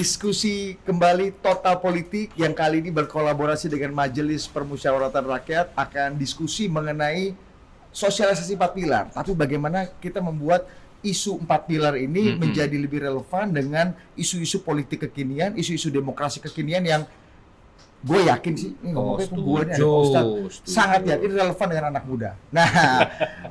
diskusi kembali Total Politik yang kali ini berkolaborasi dengan Majelis Permusyawaratan Rakyat akan diskusi mengenai sosialisasi 4 pilar. Tapi bagaimana kita membuat isu 4 pilar ini menjadi lebih relevan dengan isu-isu politik kekinian, isu-isu demokrasi kekinian yang gue yakin sih, ini ngomongnya gue ini ada Pak Ustadz, sangat yakin relevan dengan anak muda. Nah,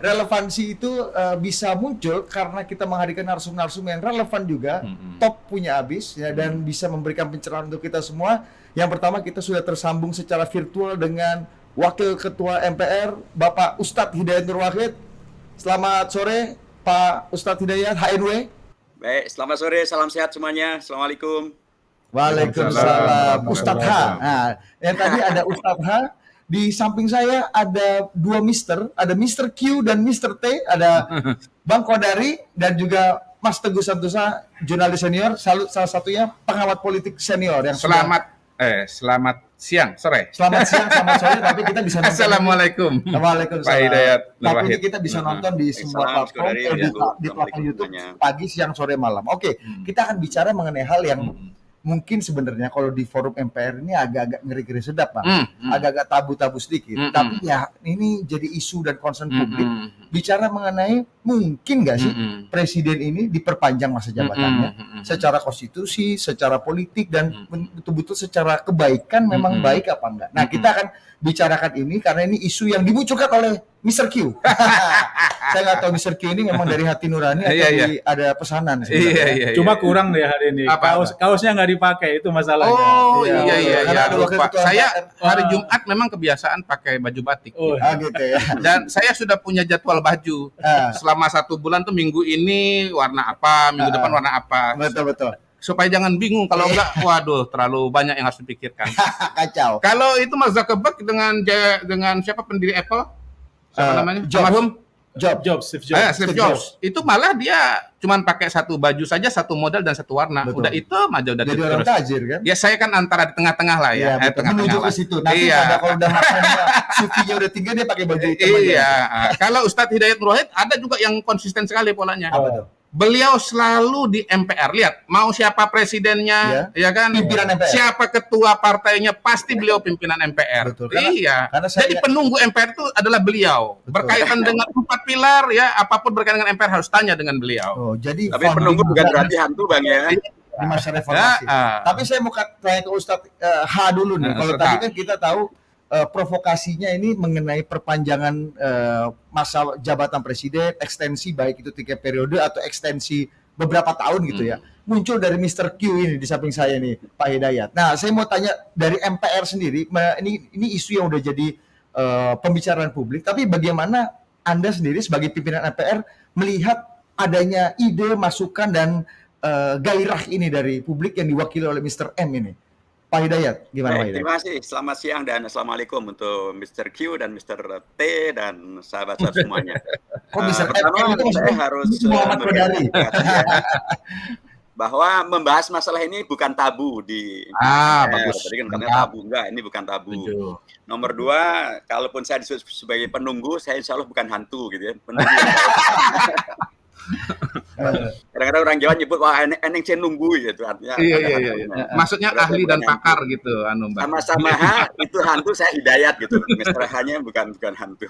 relevansi itu bisa muncul karena kita menghadirkan narsum-narsum yang relevan juga, top punya habis, ya, dan bisa memberikan pencerahan untuk kita semua. Yang pertama, kita sudah tersambung secara virtual dengan Wakil Ketua MPR, Bapak Ustadz Hidayat Nur Wahid. Selamat sore, Pak Ustadz Hidayat, HNW. Baik, selamat sore, salam sehat semuanya. Assalamualaikum. Waalaikumsalam, Ustadz H. Nah, yang tadi ada Ustadz H, di samping saya ada dua Mister, ada Mister Q dan Mister T, ada Bang Kodari dan juga Mas Teguh Santosa, jurnalis senior, salah satunya pengamat politik senior yang selamat siang, sore. Selamat siang, selamat sore, tapi kita bisa nonton. Assalamualaikum. Waalaikumsalam. Pak Hidayat. Tapi ini kita bisa nonton di semua platform, di platform YouTube pagi, siang, sore, malam. Oke, kita akan bicara mengenai hal yang mungkin sebenarnya kalau di forum MPR ini agak-agak ngeri-ngeri sedap, Bang. Agak-agak tabu-tabu sedikit. Tapi ya ini jadi isu dan concern publik. Bicara mengenai mungkin nggak sih presiden ini diperpanjang masa jabatannya secara konstitusi, secara politik, dan betul-betul secara kebaikan memang baik apa enggak. Nah, kita akan bicarakan ini karena ini isu yang dimunculkan oleh Mr. Q. Saya nggak tahu Mr. Q ini memang dari hati nurani atau ada pesanan. Iya. Cuma kurang deh hari ini. Kaosnya nggak dipakai, itu masalahnya. Oh iya. Lupa. Saya hari Jumat memang kebiasaan pakai baju batik. Gitu ya. Dan saya sudah punya jadwal baju. Selama 1 bulan tuh minggu ini warna apa, minggu depan warna apa. Betul. Supaya jangan bingung, kalau enggak, waduh, terlalu banyak yang harus dipikirkan. Kacau. Kalau itu Mark Zuckerberg dengan siapa pendiri Apple? Siapa namanya? Steve Jobs. Itu malah dia cuman pakai satu baju saja, satu model dan satu warna. Betul. Udah itu aja udah jadi orang tajir kan? Ya saya kan antara di tengah-tengah lah ya. Menuju ke situ. Nanti kalau udah makannya CV-nya udah tinggi dia pakai baju hitam. Iya. Kalau Ustadz Hidayat Nur Wahid ada juga yang konsisten sekali polanya. Apa tuh? Beliau selalu di MPR. Lihat, mau siapa presidennya, ya kan? Pimpinan MPR. Siapa ketua partainya, pasti beliau pimpinan MPR. Betul, karena jadi penunggu MPR itu adalah beliau. Betul. Berkaitan dengan 4 pilar, ya apapun berkaitan dengan MPR harus tanya dengan beliau. Jadi tapi penunggu bukan berarti hantu, Bang, ya. Di masa reformasi. Tapi saya mau tanya ke Ustadz H dulu nih. Kalau tadi kan kita tahu provokasinya ini mengenai perpanjangan masa jabatan presiden, ekstensi baik itu 3 periode atau ekstensi beberapa tahun gitu ya. Muncul dari Mr. Q ini di samping saya nih, Pak Hidayat. Nah, saya mau tanya dari MPR sendiri, ini isu yang udah jadi pembicaraan publik, tapi bagaimana Anda sendiri sebagai pimpinan MPR melihat adanya ide, masukan, dan gairah ini dari publik yang diwakili oleh Mr. M ini? Pak Hidayat, gimana Pak Hidayat? Terima kasih, selamat siang dan assalamualaikum untuk Mr. Q dan Mr. T dan sahabat-sahabat semuanya. Pertama saya harus bahwa membahas masalah ini bukan tabu di bagus. Tadi kan katanya tabu, enggak, ini bukan tabu. Nomor 2, kalaupun saya disebut sebagai penunggu, saya insya Allah bukan hantu gitu ya. Penunggu. Kadang-kadang orang Jawa nyebut wah eneng cen nunggu gitu, artinya maksudnya ahli dan pakar gitu, sama-sama itu hantu, saya Hidayat gitu. Mister H-nya bukan hantu.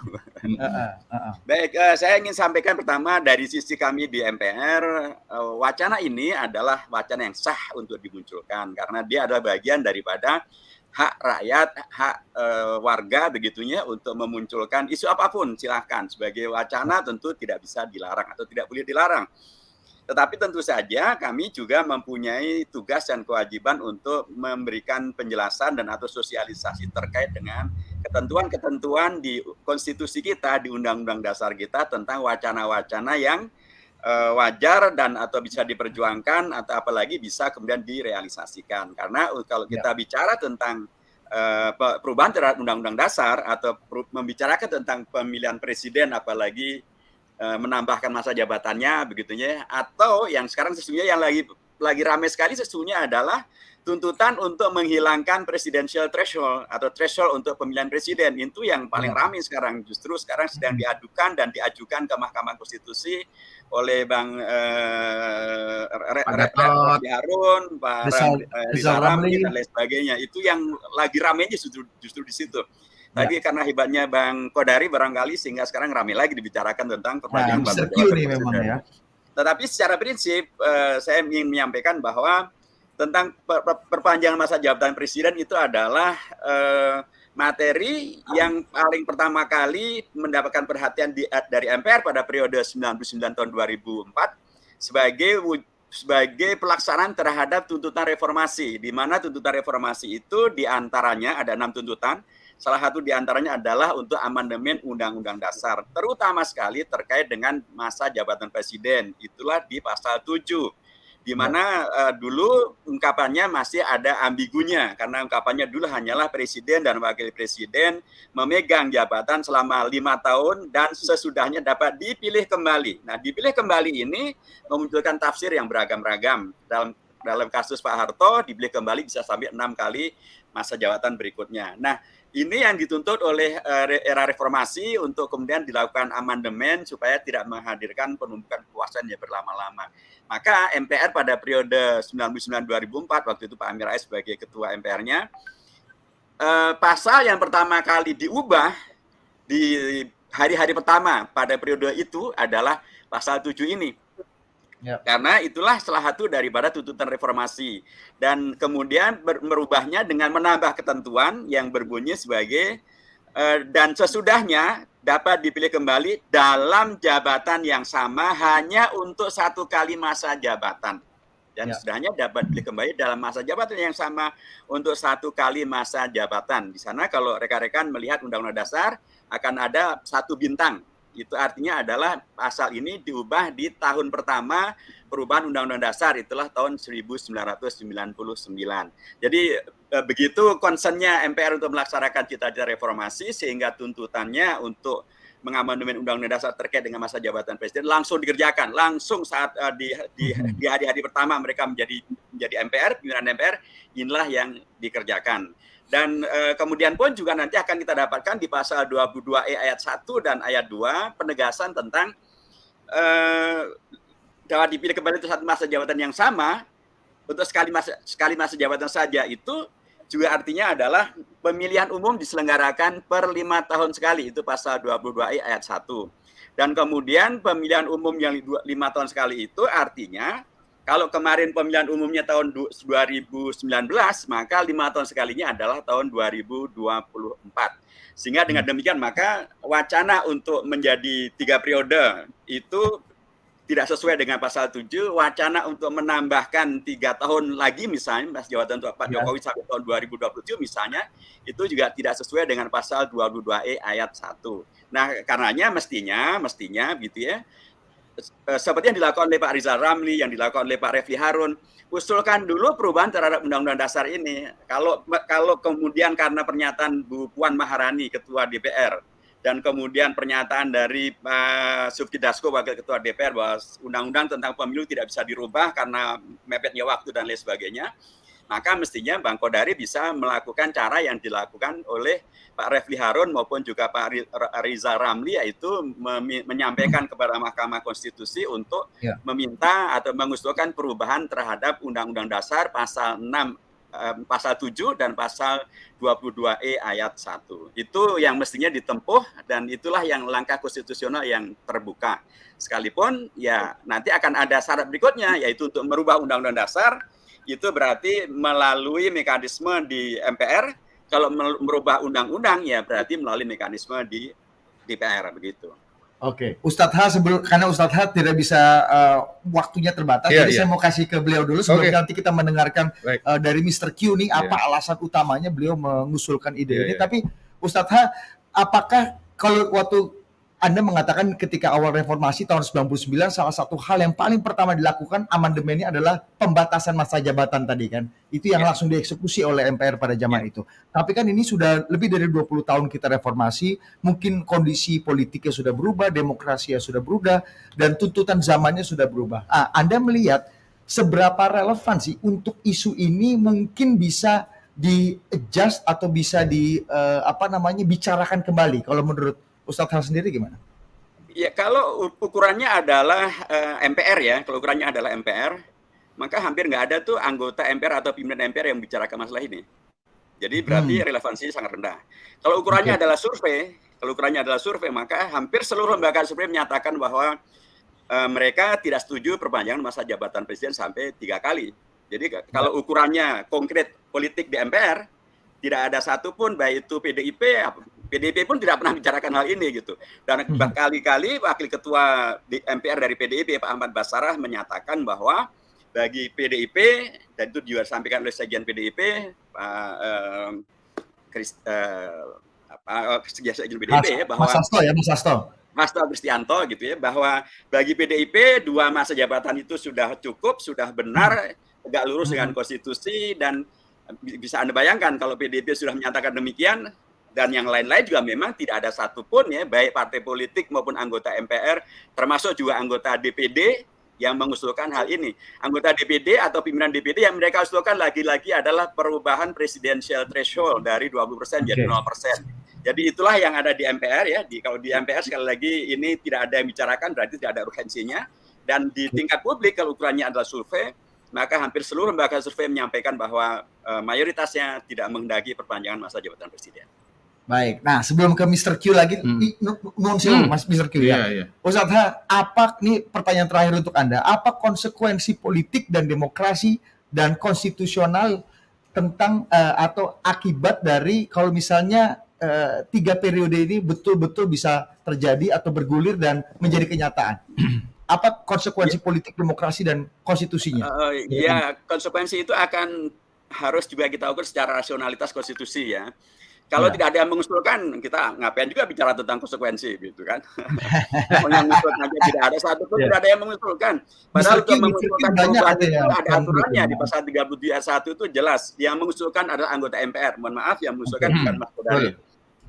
Baik, saya ingin sampaikan pertama dari sisi kami di MPR, wacana ini adalah wacana yang sah untuk dimunculkan karena dia adalah bagian daripada hak rakyat, hak warga begitunya untuk memunculkan isu apapun, silahkan. Sebagai wacana tentu tidak bisa dilarang atau tidak boleh dilarang. Tetapi tentu saja kami juga mempunyai tugas dan kewajiban untuk memberikan penjelasan dan atau sosialisasi terkait dengan ketentuan-ketentuan di konstitusi kita, di undang-undang dasar kita tentang wacana-wacana yang wajar dan atau bisa diperjuangkan atau apalagi bisa kemudian direalisasikan. Karena kalau kita bicara tentang perubahan terhadap undang-undang dasar atau membicarakan tentang pemilihan presiden apalagi menambahkan masa jabatannya begitunya, atau yang sekarang sesungguhnya yang lagi ramai sekali sesungguhnya adalah tuntutan untuk menghilangkan presidential threshold atau threshold untuk pemilihan presiden. Itu yang paling ramai sekarang. Justru sekarang sedang diadukan dan diajukan ke Mahkamah Konstitusi oleh Bang Refli Harun, Pak Rizal Ramli dan lain sebagainya. Itu yang lagi ramainya justru di situ. Tapi karena hebatnya Bang Kodari barangkali sehingga sekarang ramai lagi dibicarakan tentang perpanjangan masa jabatan presiden. Ya. Tetapi secara prinsip saya ingin menyampaikan bahwa tentang perpanjangan masa jabatan presiden itu adalah materi yang paling pertama kali mendapatkan perhatian dari MPR pada periode 99 tahun 2004 sebagai pelaksanaan terhadap tuntutan reformasi, di mana tuntutan reformasi itu diantaranya ada 6 tuntutan. Salah satu diantaranya adalah untuk amandemen Undang-Undang Dasar, terutama sekali terkait dengan masa jabatan presiden. Itulah di pasal 7, di mana dulu ungkapannya masih ada ambigunya, karena ungkapannya dulu hanyalah presiden dan wakil presiden memegang jabatan selama 5 tahun dan sesudahnya dapat dipilih kembali. Nah, dipilih kembali ini memunculkan tafsir yang beragam-ragam. Dalam kasus Pak Harto, dipilih kembali bisa sampai 6 kali masa jabatan berikutnya. Nah, ini yang dituntut oleh era reformasi untuk kemudian dilakukan amandemen supaya tidak menghadirkan penumpukan kekuasaan yang berlama-lama. Maka MPR pada periode 99-2004, waktu itu Pak Amin Rais sebagai ketua MPR-nya, pasal yang pertama kali diubah di hari-hari pertama pada periode itu adalah pasal 7 ini. Karena itulah salah satu daripada tuntutan reformasi. Dan kemudian merubahnya dengan menambah ketentuan yang berbunyi sebagai dan sesudahnya dapat dipilih kembali dalam jabatan yang sama hanya untuk 1 kali masa jabatan. Dan sesudahnya dapat dipilih kembali dalam masa jabatan yang sama untuk 1 kali masa jabatan. Di sana kalau rekan-rekan melihat Undang-Undang Dasar akan ada 1 bintang. Itu artinya adalah pasal ini diubah di tahun pertama perubahan Undang-Undang Dasar, itulah tahun 1999. Jadi begitu concernnya MPR untuk melaksanakan cita-cita reformasi sehingga tuntutannya untuk mengamandemen Undang-Undang Dasar terkait dengan masa jabatan presiden langsung dikerjakan, langsung saat di hari-hari pertama mereka menjadi MPR, pimpinan MPR, inilah yang dikerjakan. Dan kemudian pun juga nanti akan kita dapatkan di pasal 22E ayat 1 dan ayat 2 penegasan tentang dapat dipilih kembali untuk 1 masa jabatan yang sama untuk sekali masa jabatan saja. Itu juga artinya adalah pemilihan umum diselenggarakan per 5 tahun sekali, itu pasal 22E ayat 1. Dan kemudian pemilihan umum yang 5 tahun sekali itu artinya kalau kemarin pemilihan umumnya tahun 2019, maka 5 tahun sekalinya adalah tahun 2024. Sehingga dengan demikian maka wacana untuk menjadi 3 periode itu tidak sesuai dengan pasal 7. Wacana untuk menambahkan 3 tahun lagi misalnya masa jabatan untuk Pak Jokowi sampai tahun 2027 misalnya, itu juga tidak sesuai dengan pasal 22E ayat 1. Nah, karenanya mestinya gitu ya, seperti yang dilakukan oleh Pak Rizal Ramli, yang dilakukan oleh Pak Refli Harun, usulkan dulu perubahan terhadap Undang-Undang Dasar ini. Kalau kemudian karena pernyataan Bu Puan Maharani, Ketua DPR, dan kemudian pernyataan dari Pak Sufki Dasko, Wakil Ketua DPR, bahwa Undang-Undang tentang pemilu tidak bisa dirubah karena mepetnya waktu dan lain sebagainya, maka mestinya Bang Kodari bisa melakukan cara yang dilakukan oleh Pak Refli Harun maupun juga Pak Rizal Ramli, yaitu menyampaikan kepada Mahkamah Konstitusi untuk meminta atau mengusulkan perubahan terhadap Undang-Undang Dasar pasal 6, pasal 7 dan pasal 22E ayat 1. Itu yang mestinya ditempuh dan itulah yang langkah konstitusional yang terbuka. Sekalipun ya nanti akan ada syarat berikutnya, yaitu untuk merubah Undang-Undang Dasar. Itu berarti melalui mekanisme di MPR. Kalau merubah undang-undang ya berarti melalui mekanisme di DPR begitu. Oke, Ustadz H, karena Ustadz H tidak bisa waktunya terbatas, jadi saya mau kasih ke beliau dulu sebelum nanti kita mendengarkan dari Mr. Q nih apa alasan utamanya beliau mengusulkan ide ini. Tapi Ustadz H, apakah kalau waktu Anda mengatakan ketika awal reformasi tahun 99 salah satu hal yang paling pertama dilakukan amandemennya adalah pembatasan masa jabatan tadi kan. Itu yang langsung dieksekusi oleh MPR pada zaman itu. Tapi kan ini sudah lebih dari 20 tahun kita reformasi, mungkin kondisi politiknya sudah berubah, demokrasinya sudah berubah, dan tuntutan zamannya sudah berubah. Anda melihat seberapa relevan sih untuk isu ini mungkin bisa di-adjust atau bisa bicarakan kembali? Kalau menurut Ustadz Hal sendiri gimana? Ya, kalau ukurannya adalah MPR ya, kalau ukurannya adalah MPR, maka hampir nggak ada tuh anggota MPR atau pimpinan MPR yang bicarakan masalah ini. Jadi berarti relevansinya sangat rendah. Kalau ukurannya adalah survei, maka hampir seluruh lembaga survei menyatakan bahwa mereka tidak setuju perpanjangan masa jabatan presiden sampai 3 kali. Jadi kalau ukurannya konkret politik di MPR, tidak ada satupun, baik itu PDIP pun tidak pernah bicarakan hal ini gitu. Dan berkali-kali wakil ketua di MPR dari PDIP Pak Ahmad Basarah menyatakan bahwa bagi PDIP, dan itu juga disampaikan oleh sekjen PDIP sekjen PDIP bahwa Mas Hasto Kristianto gitu ya, bahwa bagi PDIP 2 masa jabatan itu sudah cukup, sudah benar, tegak lurus dengan konstitusi, dan bisa Anda bayangkan kalau PDIP sudah menyatakan demikian, dan yang lain-lain juga memang tidak ada satupun ya, baik partai politik maupun anggota MPR, termasuk juga anggota DPD yang mengusulkan hal ini. Anggota DPD atau pimpinan DPD yang mereka usulkan lagi-lagi adalah perubahan presidential threshold dari 20% jadi 0%. Jadi itulah yang ada di MPR ya. Kalau di MPR sekali lagi ini tidak ada yang bicarakan, berarti tidak ada urgensinya. Dan di tingkat publik kalau ukurannya adalah survei, maka hampir seluruh lembaga survei menyampaikan bahwa mayoritasnya tidak menghendaki perpanjangan masa jabatan presiden. Baik, nah sebelum ke Mr. Q lagi, Mas Mr. Q ya. Ustadz Ha, apa nih pertanyaan terakhir untuk Anda? Apa konsekuensi politik dan demokrasi dan konstitusional tentang atau akibat dari kalau misalnya 3 periode ini betul-betul bisa terjadi atau bergulir dan menjadi kenyataan? Apa konsekuensi politik, demokrasi, dan konstitusinya? Konsekuensi itu akan harus juga kita ukur secara rasionalitas konstitusi ya. Kalau tidak ada yang mengusulkan, kita ngapain juga bicara tentang konsekuensi, gitu kan? Yang mengusulkan aja tidak ada satupun, tidak ada yang mengusulkan. Padahal untuk mengusulkan perubahan itu ada aturannya di pasal 37 itu jelas. Yang mengusulkan adalah anggota MPR. Mohon maaf, yang mengusulkan bukan Mas Kodari,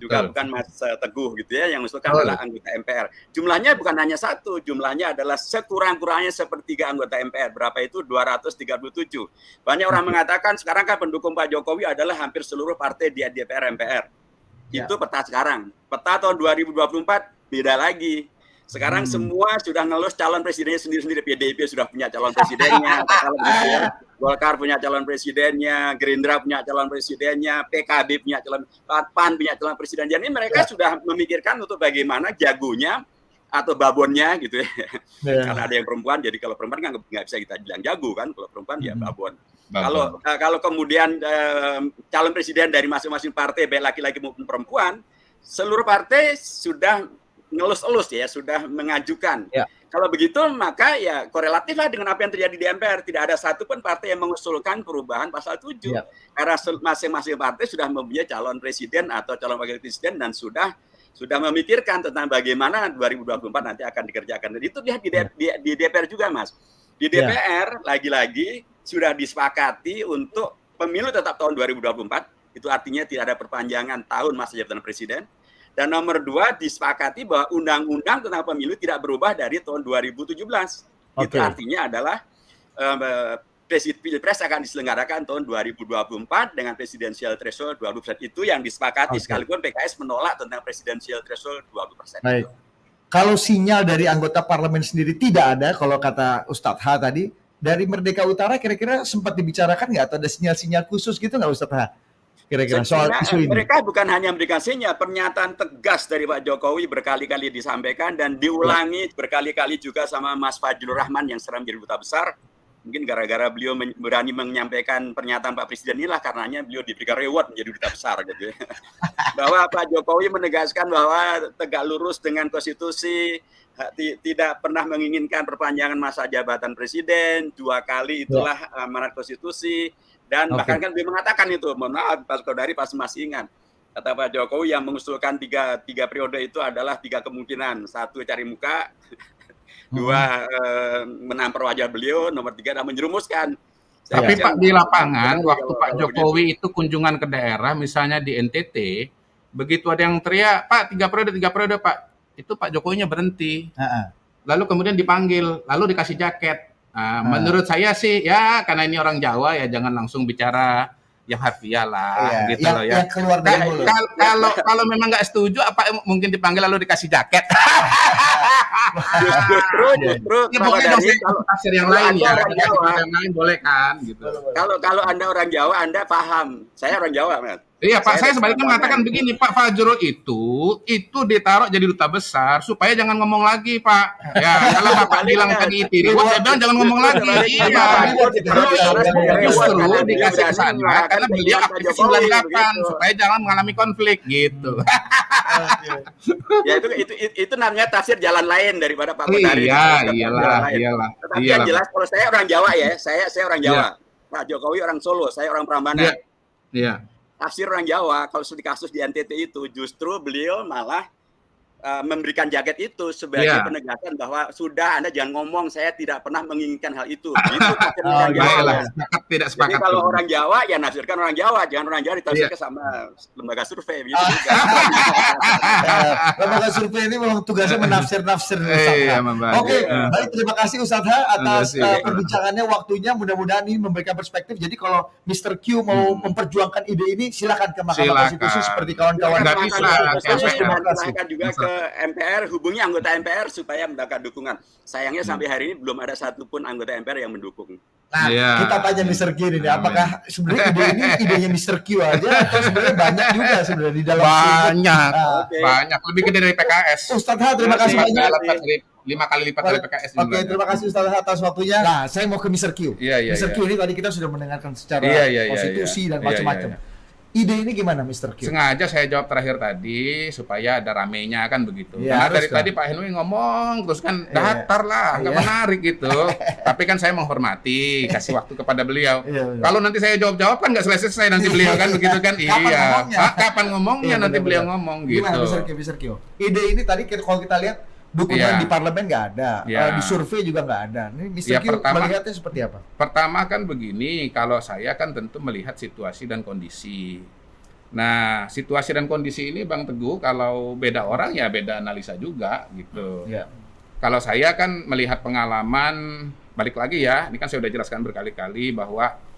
juga bukan Mas Teguh gitu ya. Yang mengusulkan adalah anggota MPR. Jumlahnya bukan hanya 1, jumlahnya adalah sekurang-kurangnya sepertiga anggota MPR. Berapa itu? 237. Banyak orang mengatakan sekarang kan pendukung Pak Jokowi adalah hampir seluruh partai di DPR MPR. Itu peta sekarang. Peta tahun 2024 beda lagi. Sekarang semua sudah ngelus calon presidennya sendiri-sendiri. PDIP sudah punya calon presidennya, Golkar punya calon presidennya, Gerindra punya calon presidennya, PKB punya calon, PAN punya calon presiden. Jadi mereka sudah memikirkan untuk bagaimana jagonya atau babonnya gitu ya. Karena ada yang perempuan, jadi kalau perempuan kan nggak bisa kita bilang jago kan, kalau perempuan ya babon. Kalau kemudian calon presiden dari masing-masing partai, baik laki-laki maupun perempuan, seluruh partai sudah ngelus-elus ya, sudah mengajukan. Kalau begitu maka ya korelatiflah dengan apa yang terjadi di MPR. Tidak ada satupun partai yang mengusulkan perubahan pasal 7. Karena masing-masing partai sudah mempunyai calon presiden atau calon wakil presiden dan sudah memikirkan tentang bagaimana 2024 nanti akan dikerjakan. Dan itu lihat di DPR juga, Mas. Di DPR lagi-lagi sudah disepakati untuk pemilu tetap tahun 2024. Itu artinya tidak ada perpanjangan tahun masa jabatan presiden. Dan nomor 2 disepakati bahwa undang-undang tentang pemilu tidak berubah dari tahun 2017. Itu artinya adalah Pilpres akan diselenggarakan tahun 2024 dengan presidensial threshold 20%. Itu yang disepakati, sekalipun PKS menolak tentang presidensial threshold 20%. Baik. Kalau sinyal dari anggota parlemen sendiri tidak ada, kalau kata Ustadz Ha tadi, dari Merdeka Utara kira-kira sempat dibicarakan nggak? Atau ada sinyal-sinyal khusus gitu nggak Ustadz Ha? Kira-kira soal isu ini. Mereka bukan hanya memberikan sinyal, pernyataan tegas dari Pak Jokowi berkali-kali disampaikan dan diulangi berkali-kali juga sama Mas Fadjilur Rahman yang sekarang menjadi duta besar. Mungkin gara-gara beliau berani menyampaikan pernyataan Pak Presiden inilah karenanya beliau diberikan reward menjadi duta besar gitu ya. Bahwa Pak Jokowi menegaskan bahwa tegak lurus dengan konstitusi, tidak pernah menginginkan perpanjangan masa jabatan presiden, 2 kali itulah amanat konstitusi. Dan bahkan kan beliau mengatakan itu, mohon maaf Pak Kodari pasti masih ingat. Kata Pak Jokowi yang mengusulkan tiga periode itu adalah 3 kemungkinan. 1 cari muka, 2 menampar wajah beliau, nomor 3 adalah menjerumuskan. Tapi Pak di lapangan, waktu Pak Jokowi itu kunjungan ke daerah, misalnya di NTT, begitu ada yang teriak, Pak 3 periode Pak, itu Pak Jokowinya berhenti. Lalu kemudian dipanggil, lalu dikasih jaket. Menurut saya sih ya karena ini orang Jawa ya jangan langsung bicara yang harfiah lah, gitu loh ya. Yang keluar dari mulut. Kalau memang nggak setuju, apa mungkin dipanggil lalu dikasih jaket? Justru Ya boleh dong tafsir yang lain ya. Yang lain boleh kan, gitu. Kalau Anda orang Jawa, Anda paham. Saya orang Jawa, Mas. Iya Pak, saya sebaliknya mengatakan begini, Pak Fajrul itu ditaruh jadi duta besar supaya jangan ngomong lagi, Pak. Ya, kalau Bapak bilang tadi itu, saya bilang jangan ngomong lagi. Iya. Justru dikasih ke sana karena beliau aktivis 98 supaya jangan mengalami konflik gitu. Ya itu namanya tafsir jalan lain daripada Pak Kodari. Iya, iyalah. Tapi yang jelas kalau saya orang Jawa ya, saya orang Jawa. Pak Jokowi orang Solo, saya orang Prambanan. Iya. Tafsir orang Jawa kalau studi kasus di NTT itu justru beliau malah memberikan jaket itu sebagai penegasan bahwa sudah Anda jangan ngomong, saya tidak pernah menginginkan hal itu. Itu tafsir orang Jawa. Tidak sepakat. Jadi kalau orang Jawa ya nafsirkan orang Jawa, jangan orang Jawa ditafsirkan sama lembaga survei begitu. Lembaga survei ini memang tugasnya menafsir-nafsir. Oke, baik, terima kasih Ustadz Ha atas perbincangannya, waktunya, mudah-mudahan ini memberikan perspektif. Jadi kalau Mr. Q mau memperjuangkan ide ini silakan ke Mahkamah Konstitusi seperti kawan-kawan. Silakan juga ke MPR, hubungi anggota MPR supaya mendapatkan dukungan. Sayangnya sampai hari ini belum ada satupun anggota MPR yang mendukung. Nah, kita tanya Mr. Q ini, apakah sebenarnya ide ini idenya Mr. Q aja atau sebenarnya banyak juga sebenarnya di dalam banyak, lebih gede dari PKS. Ustadz Ha, terima kasih banyak. 5 kali lipat dari PKS. Oke, terima kasih Ustadz Ha atas waktunya. Nah, saya mau ke Mr. Q. Mr. Q ini tadi kita sudah mendengarkan secara konstitusi dan macam-macam. Ide ini gimana, Mr. Q? Sengaja saya jawab terakhir tadi supaya ada ramenya kan begitu. Karena dari tadi Pak Henry ngomong terus kan datar lah, nggak menarik gitu. Tapi kan saya menghormati, kasih waktu kepada beliau. Kalau nanti saya jawab kan nggak selesai nanti beliau kan begitu kan. Kapan ngomongnya nanti beliau ngomong gitu. Gimana Mr. Q? Ide ini tadi kalau kita lihat dukungan di parlemen nggak ada, di survei juga nggak ada. Ini Mr. Q melihatnya seperti apa? Pertama kan begini, kalau saya kan tentu melihat situasi dan kondisi. Nah, situasi dan kondisi ini Bang Teguh, kalau beda orang ya beda analisa juga gitu. Kalau saya kan melihat pengalaman, balik lagi ya, ini kan saya sudah jelaskan berkali-kali bahwa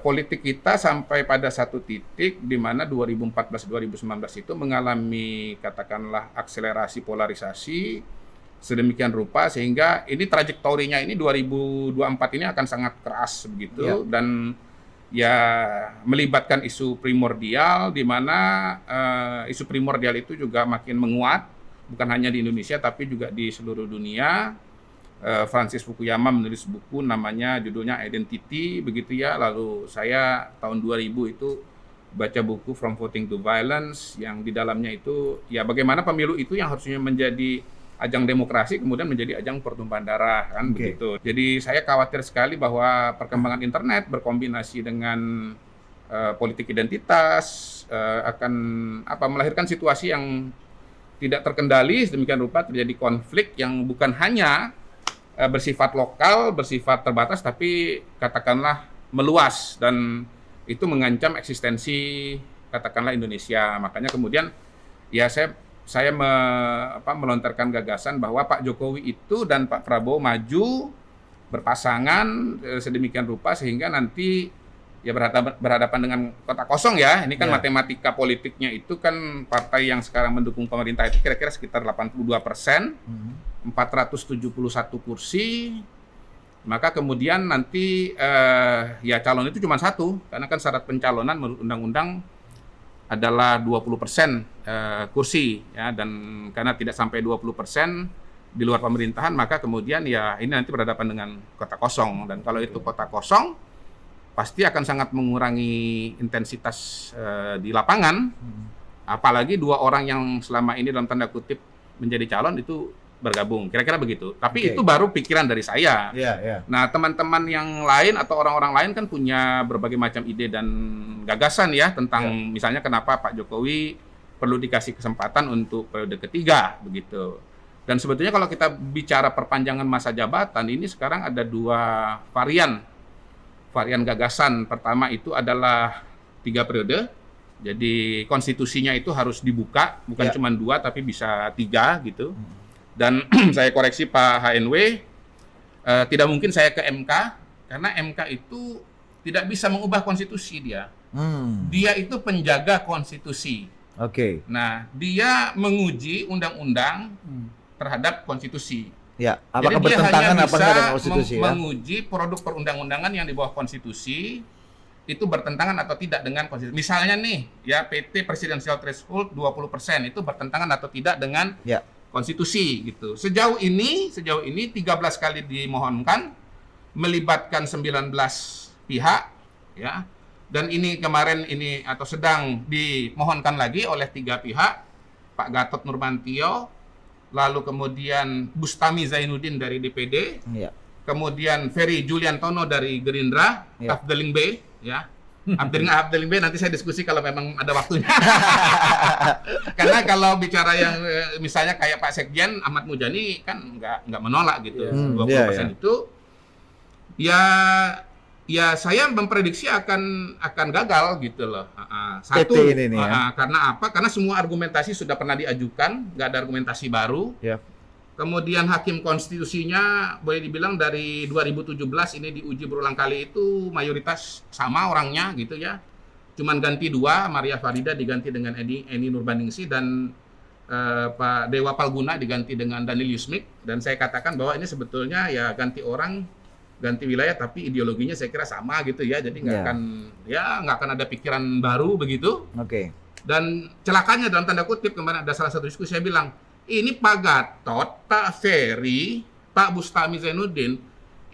politik kita sampai pada satu titik di mana 2014-2019 itu mengalami katakanlah akselerasi polarisasi sedemikian rupa sehingga ini trajektorinya ini 2024 ini akan sangat keras begitu dan ya melibatkan isu primordial di mana isu primordial itu juga makin menguat bukan hanya di Indonesia tapi juga di seluruh dunia. Francis Fukuyama menulis buku namanya judulnya Identity begitu ya. Lalu saya tahun 2000 itu baca buku From Voting to Violence yang di dalamnya itu ya bagaimana pemilu itu yang harusnya menjadi ajang demokrasi kemudian menjadi ajang pertumpahan darah kan begitu. Jadi saya khawatir sekali bahwa perkembangan internet berkombinasi dengan politik identitas akan melahirkan situasi yang tidak terkendali sedemikian rupa terjadi konflik yang bukan hanya bersifat lokal, bersifat terbatas, tapi katakanlah meluas dan itu mengancam eksistensi katakanlah Indonesia. Makanya kemudian ya saya melontarkan gagasan bahwa Pak Jokowi itu dan Pak Prabowo maju berpasangan sedemikian rupa sehingga nanti ya berhadapan dengan kota kosong ya. Ini kan matematika politiknya itu kan partai yang sekarang mendukung pemerintah itu kira-kira sekitar 82%. 471 kursi, maka kemudian nanti ya calon itu cuma satu, karena kan syarat pencalonan menurut undang-undang adalah 20% kursi, ya, dan karena tidak sampai 20% di luar pemerintahan, maka kemudian ya ini nanti berhadapan dengan kota kosong, dan kalau itu kota kosong, pasti akan sangat mengurangi intensitas di lapangan, apalagi dua orang yang selama ini dalam tanda kutip menjadi calon itu bergabung, kira-kira begitu. Tapi itu baru pikiran dari saya. Nah, teman-teman yang lain atau orang-orang lain kan punya berbagai macam ide dan gagasan ya tentang misalnya kenapa Pak Jokowi perlu dikasih kesempatan untuk periode ketiga begitu. Dan sebetulnya kalau kita bicara perpanjangan masa jabatan ini sekarang ada dua varian gagasan. Pertama itu adalah 3 periode. Jadi konstitusinya itu harus dibuka, bukan cuma 2 tapi bisa 3 gitu. Dan saya koreksi Pak HNW, tidak mungkin saya ke MK karena MK itu tidak bisa mengubah konstitusi dia. Dia itu penjaga konstitusi. Oke. Nah, dia menguji undang-undang terhadap konstitusi. Ya, apakah Jadi bertentangan dia hanya apa enggak dengan bisa konstitusi ya? menguji produk perundang-undangan yang di bawah konstitusi itu bertentangan atau tidak dengan konstitusi. Misalnya nih, ya PT Presidential Threshold 20% itu bertentangan atau tidak dengan konstitusi gitu. Sejauh ini 13 kali dimohonkan melibatkan 19 pihak ya. Dan ini kemarin ini atau sedang dimohonkan lagi oleh 3 pihak, Pak Gatot Nurmantio, lalu kemudian Bustami Zainuddin dari DPD, kemudian Ferry Juliantono dari Gerindra, Afdeling B, ya. Afdeling B nanti saya diskusi kalau memang ada waktunya. Karena kalau bicara yang misalnya kayak Pak Sekjen Ahmad Mujani kan nggak menolak gitu, 20% itu ya saya memprediksi akan gagal gitu loh. Satu, karena apa? Karena semua argumentasi sudah pernah diajukan, nggak ada argumentasi baru. Kemudian hakim konstitusinya boleh dibilang dari 2017 ini diuji berulang kali itu mayoritas sama orangnya gitu ya. Cuman ganti 2, Maria Farida diganti dengan Eni Nurbaningsih dan Pak Dewa Palguna diganti dengan Daniel Yusmik. Dan saya katakan bahwa ini sebetulnya ya ganti orang, ganti wilayah, tapi ideologinya saya kira sama gitu ya, jadi nggak akan ada pikiran baru begitu. Dan celakanya dalam tanda kutip kemarin ada salah satu diskusi saya bilang ini Pak Gatot, Pak Ferry, Pak Bustami Zainuddin,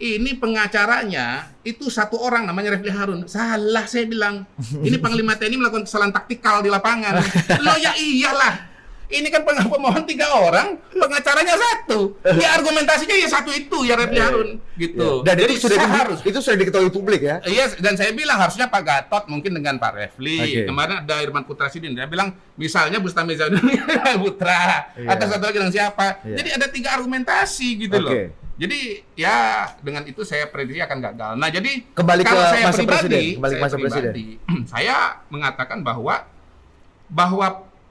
ini pengacaranya itu satu orang namanya Refli Harun. Salah saya bilang, ini Panglima TNI melakukan kesalahan taktikal di lapangan. Loh ya iyalah. Ini kan pemohon 3 orang, pengacaranya 1. Ya argumentasinya ya 1 itu, ya Refli Harun gitu. Dan jadi itu sudah diketahui publik ya? Iya, dan saya bilang harusnya Pak Gatot mungkin dengan Pak Refli. Kemarin ada Irman Putra Sidin, dia bilang misalnya Bustami Zainuddin Putra, atau satu lagi dengan siapa. Jadi ada 3 argumentasi gitu loh. Jadi ya dengan itu saya prediksi akan gagal. Nah, jadi kembali kalau ke saya masa pribadi, presiden. Saya mengatakan bahwa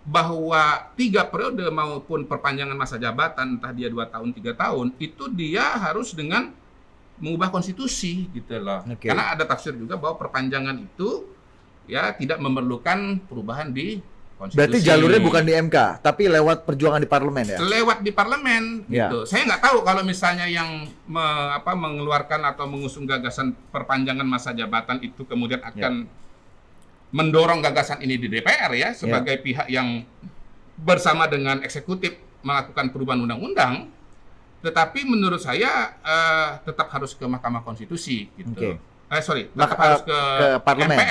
3 periode maupun perpanjangan masa jabatan, entah dia 2 tahun, 3 tahun, itu dia harus dengan mengubah konstitusi gitu loh. Karena ada tafsir juga bahwa perpanjangan itu ya tidak memerlukan perubahan di konstitusi. Berarti jalurnya bukan di MK, tapi lewat perjuangan di parlemen ya? Lewat di parlemen gitu. Saya nggak tahu kalau misalnya yang mengeluarkan atau mengusung gagasan perpanjangan masa jabatan itu kemudian akan mendorong gagasan ini di DPR ya sebagai pihak yang bersama dengan eksekutif melakukan perubahan undang-undang, tetapi menurut saya tetap harus ke Mahkamah Konstitusi gitu. Tetap harus ke parlemen.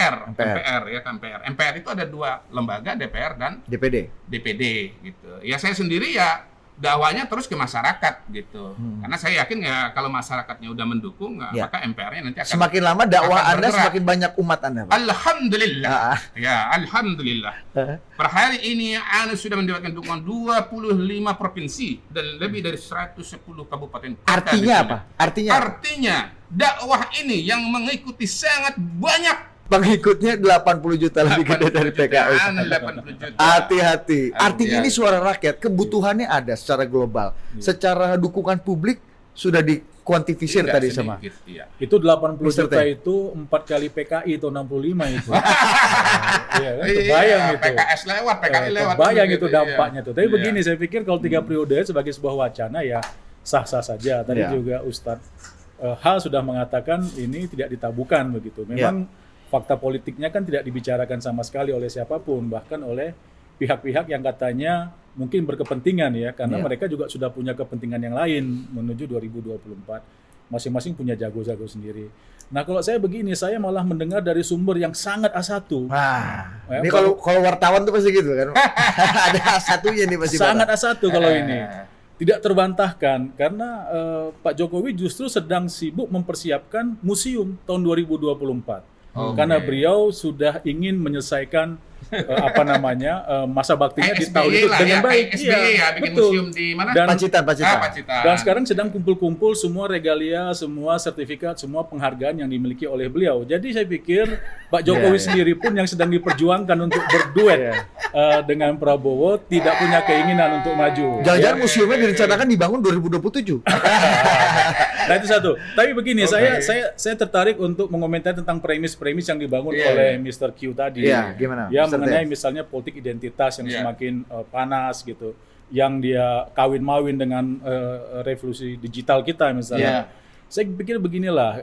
MPR itu ada 2 lembaga, DPR dan DPD gitu. Ya saya sendiri ya dakwanya terus ke masyarakat gitu. Karena saya yakin ya kalau masyarakatnya udah mendukung, maka MPR-nya nanti akan semakin lama dakwah Anda semakin banyak umat Anda, Pak. Alhamdulillah. Ya, alhamdulillah. Per hari ini Anda sudah mendapatkan dukungan 25 provinsi dan lebih dari 110 kabupaten kota. Artinya apa? Artinya dakwah ini yang mengikuti sangat banyak. Pengikutnya 80 juta lebih gede dari PKS. Hati-hati. Artinya ini suara rakyat, kebutuhannya ada secara global. Secara dukungan publik sudah dikuantifisir tadi sama. Itu 80 juta itu 4 kali PKI itu 65 itu. Bayang itu. PKS lewat, PKI lewat. Bayang itu dampaknya tuh. Tapi begini, saya pikir kalau 3 periode sebagai sebuah wacana ya sah-sah saja. Tadi juga Ustadz Hal sudah mengatakan ini tidak ditabukan begitu. Memang fakta politiknya kan tidak dibicarakan sama sekali oleh siapapun, bahkan oleh pihak-pihak yang katanya mungkin berkepentingan ya, karena mereka juga sudah punya kepentingan yang lain menuju 2024. Masing-masing punya jago-jago sendiri. Nah kalau saya begini, saya malah mendengar dari sumber yang sangat A1. Ini kalau wartawan tuh pasti gitu kan. Ada A1-nya nih pasti. Sangat A1 kalau ini. Tidak terbantahkan, karena Pak Jokowi justru sedang sibuk mempersiapkan museum tahun 2024. Karena beliau sudah ingin menyelesaikan masa baktinya di tahun itu lah, dengan baik. SBY ya, bikin betul. museum di mana? Dan, Pacitan. Pacitan. Dan sekarang sedang kumpul-kumpul semua regalia, semua sertifikat, semua penghargaan yang dimiliki oleh beliau. Jadi saya pikir Pak Jokowi sendiri pun yang sedang diperjuangkan untuk berduet dengan Prabowo tidak punya keinginan untuk maju. Jangan-jangan museumnya direncanakan dibangun 2027. Nah itu satu. Tapi begini, saya tertarik untuk mengomentari tentang premis-premis yang dibangun oleh Mr. Q tadi. Gimana? Ya mengenai misalnya politik identitas yang semakin panas gitu, yang dia kawin-mawin dengan revolusi digital kita misalnya. Saya pikir beginilah,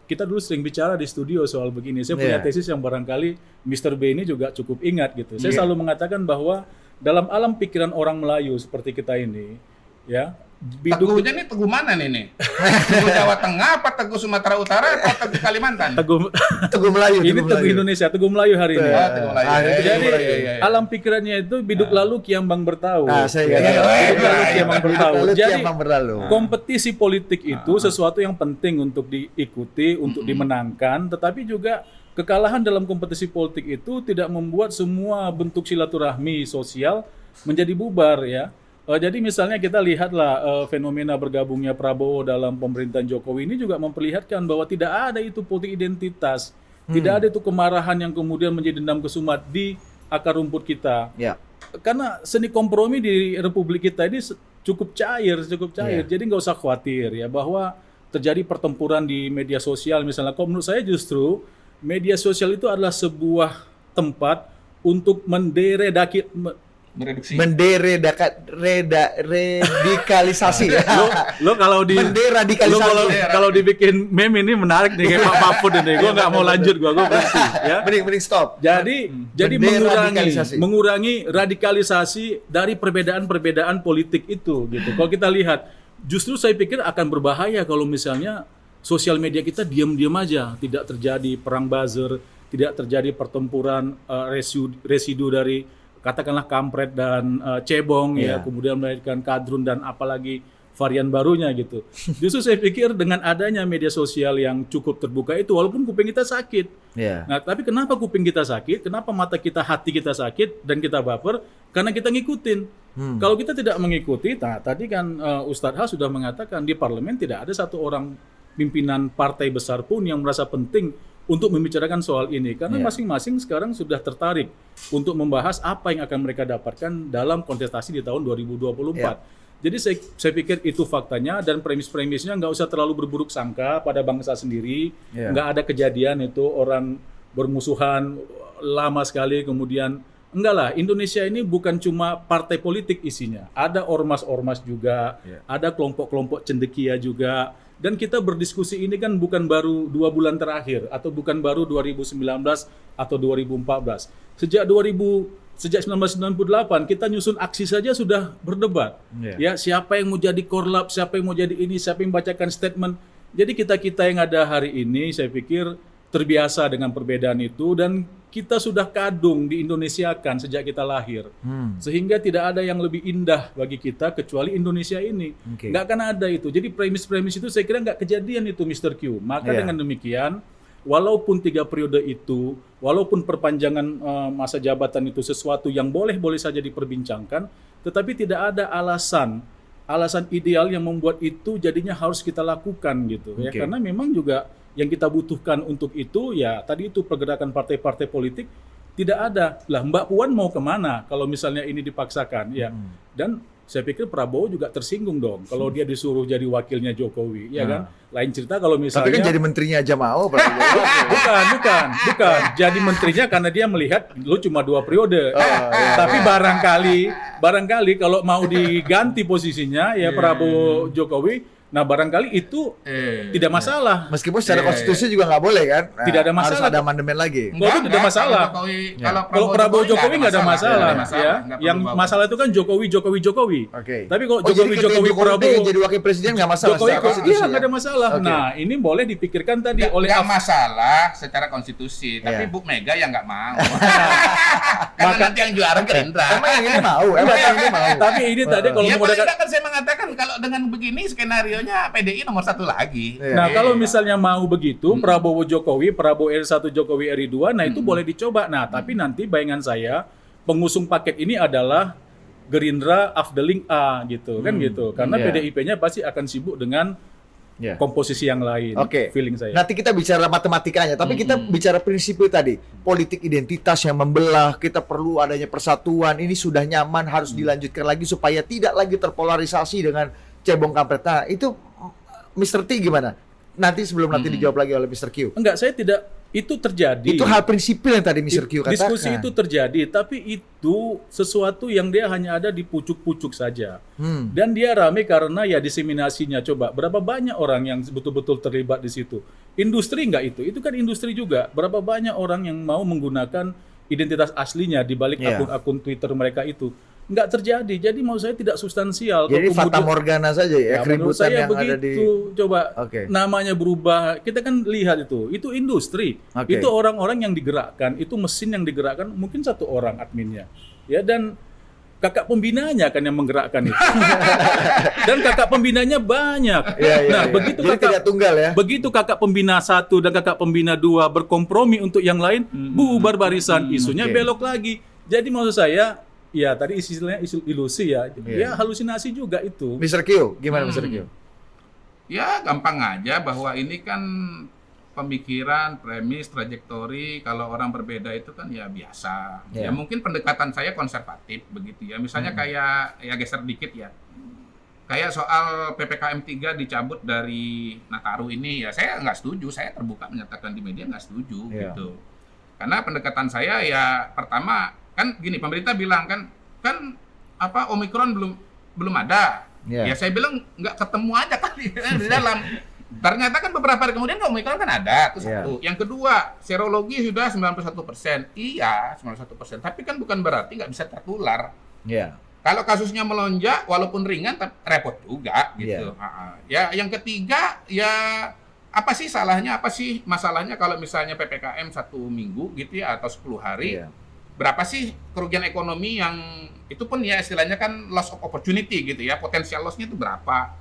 kita dulu sering bicara di studio soal begini. Saya punya tesis yang barangkali Mr. B ini juga cukup ingat gitu. Saya selalu mengatakan bahwa dalam alam pikiran orang Melayu seperti kita ini, ya. Teguhnya nih teguh mana nih? Teguh Jawa Tengah, apa teguh Sumatera Utara, atau teguh Kalimantan? Teguh Melayu. Ini teguh Indonesia, teguh Melayu hari ini. Teguh Melayu. Jadi alam pikirannya itu biduk lalu kiambang bertahu. Saya Biduk lalu kiambang bertahu. Jadi kompetisi politik itu sesuatu yang penting untuk diikuti, untuk dimenangkan, tetapi juga kekalahan dalam kompetisi politik itu tidak membuat semua bentuk silaturahmi sosial menjadi bubar ya. Jadi misalnya kita lihatlah fenomena bergabungnya Prabowo dalam pemerintahan Jokowi ini juga memperlihatkan bahwa tidak ada itu politik identitas, tidak ada itu kemarahan yang kemudian menjadi dendam kesumat di akar rumput kita. Karena seni kompromi di Republik kita ini cukup cair. Jadi nggak usah khawatir ya bahwa terjadi pertempuran di media sosial misalnya. Kalau menurut saya justru media sosial itu adalah sebuah tempat untuk radikalisasi. Lo kalau kalau dibikin meme ini menarik nih kayak Pak Mahfud ini. Gue nggak mau lanjut, gue berhenti. Ya. Mending stop. Jadi mengurangi radikalisasi dari perbedaan politik itu gitu. Kalau kita lihat, justru saya pikir akan berbahaya kalau misalnya sosial media kita diam-diam aja, tidak terjadi perang buzzer, tidak terjadi pertempuran residu dari katakanlah kampret dan cebong ya, kemudian melahirkan kadrun dan apalagi varian barunya gitu. Justru saya pikir dengan adanya media sosial yang cukup terbuka itu, walaupun kuping kita sakit. Nah, tapi kenapa kuping kita sakit? Kenapa mata kita, hati kita sakit dan kita baper? Karena kita ngikutin. Kalau kita tidak mengikuti, tadi kan Ustadz H sudah mengatakan di parlemen tidak ada satu orang pimpinan partai besar pun yang merasa penting untuk membicarakan soal ini, karena masing-masing sekarang sudah tertarik untuk membahas apa yang akan mereka dapatkan dalam kontestasi di tahun 2024. Jadi saya pikir itu faktanya, dan premis-premisnya nggak usah terlalu berburuk sangka pada bangsa sendiri. Nggak ada kejadian itu orang bermusuhan lama sekali kemudian. Enggak lah, Indonesia ini bukan cuma partai politik isinya, ada ormas-ormas juga, ada kelompok-kelompok cendekia juga. Dan kita berdiskusi ini kan bukan baru 2 bulan terakhir, atau bukan baru 2019 atau 2014. Sejak 1998 kita nyusun aksi saja sudah berdebat. Ya, siapa yang mau jadi korlap, siapa yang mau jadi ini, siapa yang bacakan statement. Jadi kita yang ada hari ini saya pikir terbiasa dengan perbedaan itu, dan kita sudah kadung di Indonesia kan sejak kita lahir. Sehingga tidak ada yang lebih indah bagi kita kecuali Indonesia ini. Nggak akan ada itu. Jadi premis-premis itu saya kira nggak kejadian itu Mr. Q. Maka dengan demikian, walaupun 3 periode itu, walaupun perpanjangan masa jabatan itu sesuatu yang boleh-boleh saja diperbincangkan, tetapi tidak ada alasan ideal yang membuat itu jadinya harus kita lakukan gitu. Ya, karena memang juga yang kita butuhkan untuk itu ya tadi itu pergerakan partai-partai politik tidak ada. Lah Mbak Puan mau kemana kalau misalnya ini dipaksakan ya. Dan saya pikir Prabowo juga tersinggung dong kalau dia disuruh jadi wakilnya Jokowi, ya kan? Lain cerita kalau misalnya. Tapi kan jadi menterinya aja mau Prabowo. bukan. Jadi menterinya karena dia melihat lu cuma 2 periode. Tapi barangkali kalau mau diganti posisinya ya Prabowo Jokowi. Nah barangkali itu tidak masalah. Meskipun secara konstitusi juga nggak boleh kan? Nah, tidak ada masalah. Harus ada amandemen lagi. Kalau itu tidak masalah. Kalau Prabowo Jokowi nggak ada masalah. Ya. Yang masalah itu kan Jokowi. Tapi kalau Jokowi Prabowo jadi wakil presiden nggak masalah. Jokowi nggak ada masalah. Nah ini boleh dipikirkan tadi oleh. Nggak masalah secara konstitusi. Tapi Bu Mega yang nggak mau. Karena nanti yang juara Gerindra. Emang yang ini mau. Tapi ini tadi kalau menggunakan. Kan saya mengatakan kalau dengan begini skenario realnya PDI nomor 1 lagi. Nah, kalau misalnya mau begitu, Prabowo Jokowi, Prabowo RI1, Jokowi RI2, nah itu boleh dicoba. Nah, tapi nanti bayangan saya, pengusung paket ini adalah Gerindra Afdeling A gitu, kan gitu. Karena PDIP-nya pasti akan sibuk dengan komposisi yang lain. Feeling saya. Nanti kita bicara matematikanya, tapi kita bicara prinsipil tadi. Politik identitas yang membelah, kita perlu adanya persatuan. Ini sudah nyaman, harus dilanjutkan lagi supaya tidak lagi terpolarisasi dengan cebong kampret. Nah, itu Mr. T gimana? Nanti sebelum nanti dijawab lagi oleh Mr. Q. Enggak, saya tidak, itu terjadi. Itu hal prinsipil yang tadi Mr. Q katakan. Diskusi itu terjadi, tapi itu sesuatu yang dia hanya ada di pucuk-pucuk saja. Dan dia rame karena ya diseminasinya. Coba, berapa banyak orang yang betul-betul terlibat di situ? Industri enggak itu? Itu kan industri juga. Berapa banyak orang yang mau menggunakan identitas aslinya di balik akun-akun Twitter mereka itu? Nggak terjadi. Jadi mau saya tidak substansial. Jadi fata morgana saja ya, keributan saya yang begitu, ada di... Coba namanya berubah. Kita kan lihat itu industri. Itu orang-orang yang digerakkan, itu mesin yang digerakkan, mungkin 1 orang adminnya. Ya, dan kakak pembinanya kan yang menggerakkan itu. Dan kakak pembinanya banyak. Begitu jadi kakak tidak tunggal ya. Begitu kakak pembina 1 dan kakak pembina 2 berkompromi untuk yang lain, bubar barisan, isunya belok lagi. Jadi maksud saya, ya tadi istilahnya ilusi ya. Ya halusinasi juga itu. Mr. Q, gimana Mr. Q? Ya gampang aja bahwa ini kan pemikiran, premis, trajektori, kalau orang berbeda itu kan ya biasa. Ya mungkin pendekatan saya konservatif begitu ya. Misalnya kayak ya geser dikit ya. Kayak soal PPKM 3 dicabut dari Nataru ini ya saya nggak setuju. Saya terbuka menyatakan di media nggak setuju gitu. Karena pendekatan saya ya pertama kan gini, pemerintah bilang kan Omikron belum ada. Ya saya bilang nggak ketemu aja kali di dalam. Ternyata kan beberapa hari kemudian Omikron kan ada, itu satu. Yang kedua, serologi sudah 91%. Iya, 91%. Tapi kan bukan berarti nggak bisa tertular. Kalau kasusnya melonjak, walaupun ringan, repot juga gitu. Ya, yang ketiga, ya apa sih salahnya, apa sih masalahnya kalau misalnya PPKM 1 minggu gitu ya, atau 10 hari. Berapa sih kerugian ekonomi yang itu pun ya istilahnya kan loss of opportunity gitu ya, potensial loss-nya itu berapa?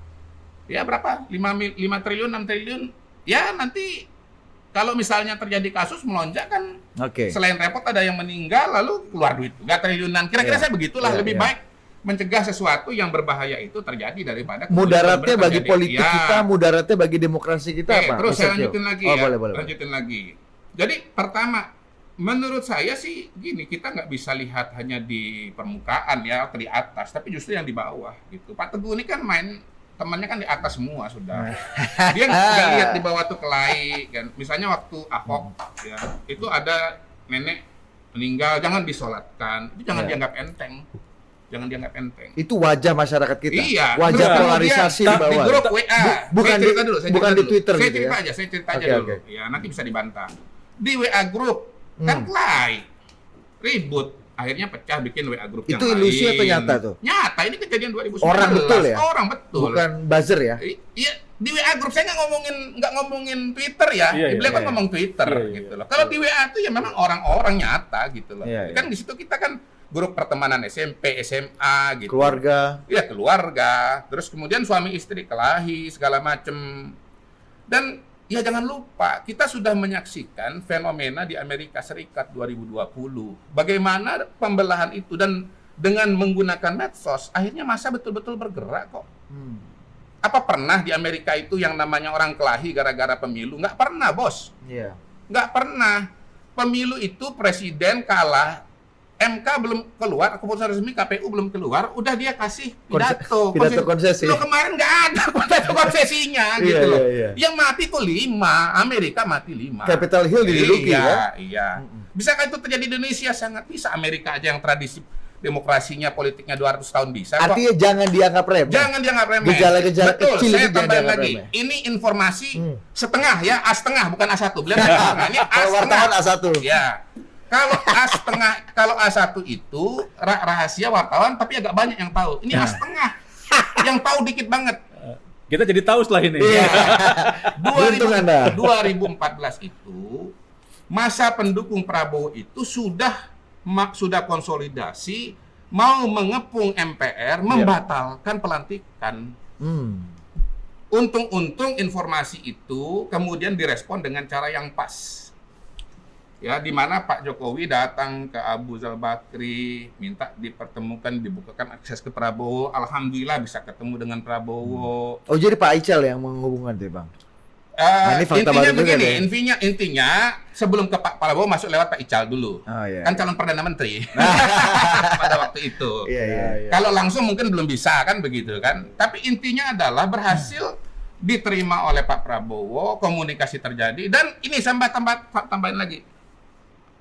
Ya berapa? 5 triliun, 6 triliun. Ya nanti kalau misalnya terjadi kasus melonjak kan selain repot ada yang meninggal lalu keluar duit 3 triliunan. Kira-kira saya begitulah, lebih baik mencegah sesuatu yang berbahaya itu terjadi daripada mudaratnya bagi politik kita, mudaratnya bagi demokrasi kita apa? Terus saya lanjutin lagi boleh. Lanjutin lagi. Jadi pertama, menurut saya sih gini, kita nggak bisa lihat hanya di permukaan ya atau di atas, tapi justru yang di bawah gitu. Pak Teguh ini kan temannya kan di atas semua sudah. Dia nggak lihat di bawah tuh kelahi kan. Misalnya waktu Ahok ya, itu ada nenek meninggal, jangan disolatkan, itu jangan dianggap enteng. Jangan dianggap enteng. Itu wajah masyarakat kita. Iya. Wajah polarisasi di bawah. Di grup WA. Bukan di Twitter saya gitu cerita ya. aja, saya cerita aja dulu. Ya, nanti bisa dibantah. Di WA grup kan kelahi, ribut, akhirnya pecah bikin WA grup yang lain. Itu ilusi atau nyata tuh? Nyata, ini kejadian 2019. Orang betul ya? Orang betul. Bukan buzzer ya? Iya, di WA grup saya nggak ngomongin Twitter ya. Beliau kan ngomong Twitter gitu loh. Kalau di WA tuh ya memang orang-orang nyata gitu loh. Kan di situ kita kan grup pertemanan SMP, SMA gitu. Keluarga. Iya, keluarga. Terus kemudian suami istri kelahi segala macem. Dan ya jangan lupa, kita sudah menyaksikan fenomena di Amerika Serikat 2020. Bagaimana pembelahan itu dan dengan menggunakan medsos, akhirnya massa betul-betul bergerak kok. Apa pernah di Amerika itu yang namanya orang kelahi gara-gara pemilu? Nggak pernah, bos. Nggak pernah. Pemilu itu presiden kalah, MK belum keluar, keputusan resmi KPU belum keluar, udah dia kasih pidato konsesi. Lo kemarin nggak ada pidato konsesinya gitu loh. Yang mati tuh 5, Amerika mati 5. Capitol Hill diduduki ya. Iya. Bisakah itu terjadi di Indonesia? Sangat bisa. Amerika aja yang tradisi demokrasinya, politiknya 200 tahun bisa. Artinya jangan dianggap remeh. Jangan dianggap remeh. Gejala-gejala kecil saya itu tambahin lagi. remeh. Ini informasi setengah ya, A setengah bukan A1. Beliau setengah. Ini A setengah. Wartawan A1. Ya. Kalau A1 itu rahasia wartawan, tapi agak banyak yang tahu. Ini A setengah, yang tahu dikit banget. Kita jadi tahu setelah ini. 2014 itu masa pendukung Prabowo itu sudah konsolidasi, mau mengepung MPR, membatalkan pelantikan. untung-untung informasi itu kemudian direspon dengan cara yang pas. Ya, di mana Pak Jokowi datang ke Abu Rizal Bakri, minta dipertemukan, dibukakan akses ke Prabowo. Alhamdulillah bisa ketemu dengan Prabowo. Oh, jadi Pak Ical yang menghubungkan tuh, Bang? Ini fakta Intinya baru juga begini, nih. intinya sebelum ke Pak Prabowo masuk lewat Pak Ical dulu. Oh, iya. Kan calon Perdana Menteri pada waktu itu. Iya. Kalau langsung mungkin belum bisa kan begitu kan. Tapi intinya adalah berhasil diterima oleh Pak Prabowo, komunikasi terjadi, dan ini tambahin lagi.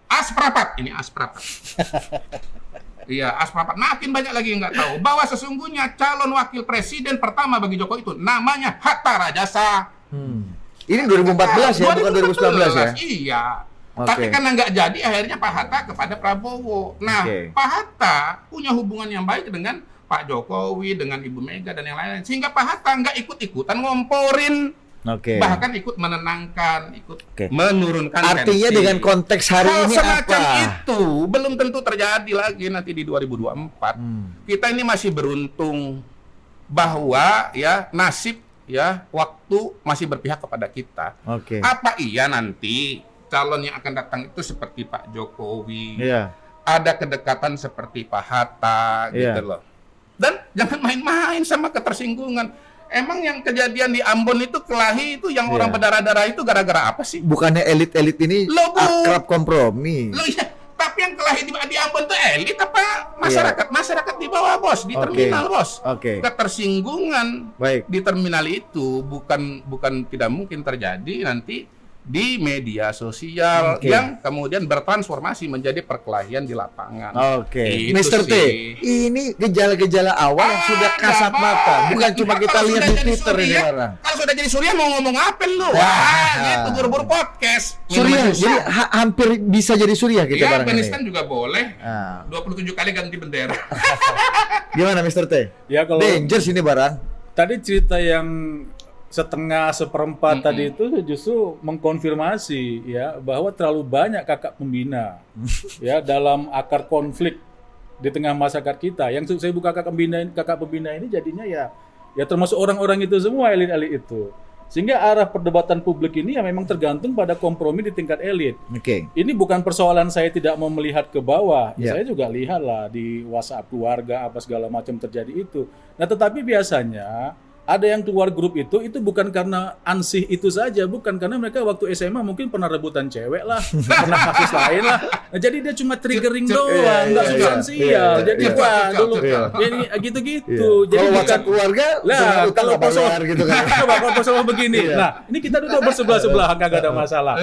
Asprapat. Iya, Asprapat. Makin banyak lagi yang nggak tahu bahwa sesungguhnya calon wakil presiden pertama bagi Jokowi itu namanya Hatta Rajasa. Ini 2014 ya, bukan 2019 ya? Iya. Oke. Tapi karena nggak jadi, akhirnya Pak Hatta kepada Prabowo. Nah, Oke. Pak Hatta punya hubungan yang baik dengan Pak Jokowi, dengan Ibu Mega, dan yang lain-lain. Sehingga Pak Hatta nggak ikut-ikutan ngomporin. Oke. Bahkan ikut menenangkan, ikut menurunkan Artinya tensi. dengan konteks hari Hal ini semacam apa? itu belum tentu terjadi lagi nanti di 2024. Kita ini masih beruntung bahwa ya nasib ya waktu masih berpihak kepada kita. Oke. Apa iya nanti calon yang akan datang itu seperti Pak Jokowi? Iya. Ada kedekatan seperti Pak Hatta gitu loh. Dan jangan main-main sama ketersinggungan. Emang yang kejadian di Ambon itu, Kelahi itu, yang orang berdarah-darah itu gara-gara apa sih? Bukannya elit-elit ini Loh, Bu. akrab kompromi? Loh iya, tapi yang Kelahi di Ambon itu elit apa masyarakat? Masyarakat di bawah, Bos, di terminal, Bos. Oke. Ketersinggungan Baik. di terminal itu bukan tidak mungkin terjadi nanti di media sosial yang kemudian bertransformasi menjadi perkelahian di lapangan. Oke, Itu Mr. T, sih. ini gejala-gejala awal yang sudah kasat mata, bukan cuma kita lihat di Twitter ini orang. Kalau sudah jadi Surya mau ngomong apa lu? Wah, gitu buru-buru podcast. Surya, jadi hampir bisa jadi Surya kita Ya, barang ini. Afghanistan juga boleh. Ah. 27 kali ganti bendera. Gimana Mr. T? Ya kalau Danger sini barang. tadi cerita yang setengah seperempat tadi itu justru mengkonfirmasi ya bahwa terlalu banyak kakak pembina ya dalam akar konflik di tengah masyarakat kita. Yang saya buka kakak pembina ini jadinya ya termasuk orang-orang itu semua, elit-elit itu. Sehingga arah perdebatan publik ini ya memang tergantung pada kompromi di tingkat elit. Oke. Ini bukan persoalan saya tidak mau melihat ke bawah. Ya. Saya juga lihat lah di WhatsApp keluarga apa segala macam terjadi itu. Nah, tetapi biasanya ada yang keluar grup itu bukan karena ansih itu saja, bukan karena mereka waktu SMA mungkin pernah rebutan cewek lah, pernah kasus lain lah. Nah, jadi dia cuma triggering doang, nggak substansial. Jadi wah dulu ini gitu-gitu. Jadi Kalau bukan WhatsApp keluarga, lah kalau persoalan gitu kan. kalau persoalan begini. Nah, ini kita duduk bersebelah-sebelahan nggak ada masalah.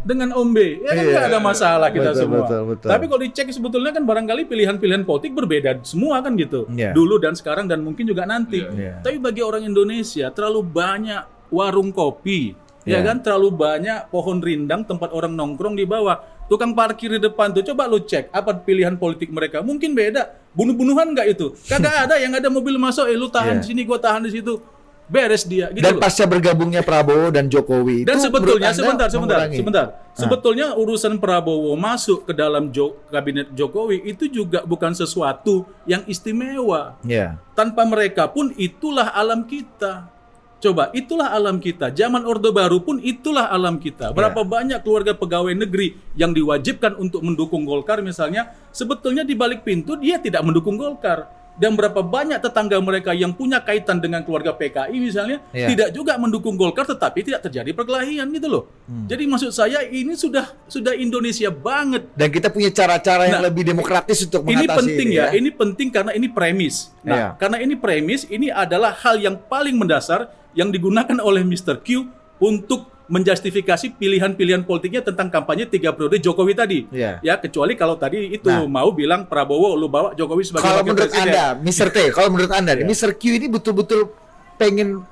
Dengan Om B, ya kan nggak ada masalah kita Betul, semua. betul. Tapi kalau dicek sebetulnya kan barangkali pilihan-pilihan politik berbeda semua kan gitu. Iya. Dulu dan sekarang dan mungkin juga nanti. Iya. Tapi bagi orang Indonesia terlalu banyak warung kopi, ya Iya. kan, terlalu banyak pohon rindang tempat orang nongkrong di bawah. Tukang parkir di depan tuh, coba lu cek apa pilihan politik mereka. Mungkin beda. Bunuh-bunuhan nggak itu? Kagak ada. Yang ada mobil masuk, lu tahan di sini, gua tahan di situ. Beres dia gitu Dan loh. pasca bergabungnya Prabowo dan Jokowi Dan itu sebetulnya menurut Anda sebentar. mengurangi? Sebetulnya urusan Prabowo masuk ke dalam kabinet Jokowi itu juga bukan sesuatu yang istimewa. Ya. Tanpa mereka pun itulah alam kita. Coba, itulah alam kita. Zaman Orde Baru pun itulah alam kita. Berapa banyak keluarga pegawai negeri yang diwajibkan untuk mendukung Golkar misalnya, sebetulnya di balik pintu dia tidak mendukung Golkar. Dan berapa banyak tetangga mereka yang punya kaitan dengan keluarga PKI misalnya, tidak juga mendukung Golkar tetapi tidak terjadi perkelahian gitu loh. Jadi maksud saya ini sudah Indonesia banget. Dan kita punya cara-cara yang lebih demokratis untuk mengatasi Ini penting ini ya, ini penting karena ini premis. Nah, karena ini premis, ini adalah hal yang paling mendasar yang digunakan oleh Mr. Q untuk menjustifikasi pilihan-pilihan politiknya tentang kampanye 3 periode Jokowi tadi. Ya, kecuali kalau tadi itu mau bilang Prabowo lu bawa Jokowi sebagai kalau wakil menurut presiden. Anda, Mr. T, kalau menurut Anda, Mr. Q ini betul-betul pengen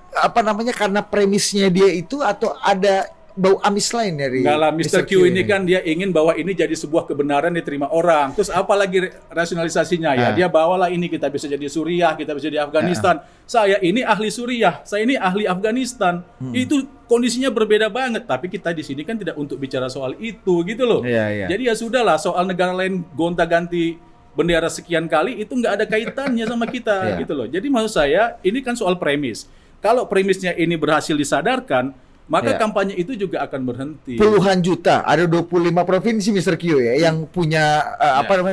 karena premisnya dia itu atau ada bau amis lain dari Enggak lah, Mr. Q ini kan dia ingin bahwa ini jadi sebuah kebenaran diterima orang. Terus apalagi rasionalisasinya ya? Dia bawalah ini kita bisa jadi Suriah, kita bisa jadi Afghanistan. Saya ini ahli Suriah, saya ini ahli Afghanistan. Itu kondisinya berbeda banget. Tapi kita di sini kan tidak untuk bicara soal itu gitu loh. Jadi ya sudahlah, soal negara lain gonta-ganti bendera sekian kali itu nggak ada kaitannya sama kita gitu loh. Jadi maksud saya ini kan soal premis. kalau premisnya ini berhasil disadarkan, maka Ya. kampanye itu juga akan berhenti. Puluhan juta, ada 25 provinsi Mr. Q ya yang punya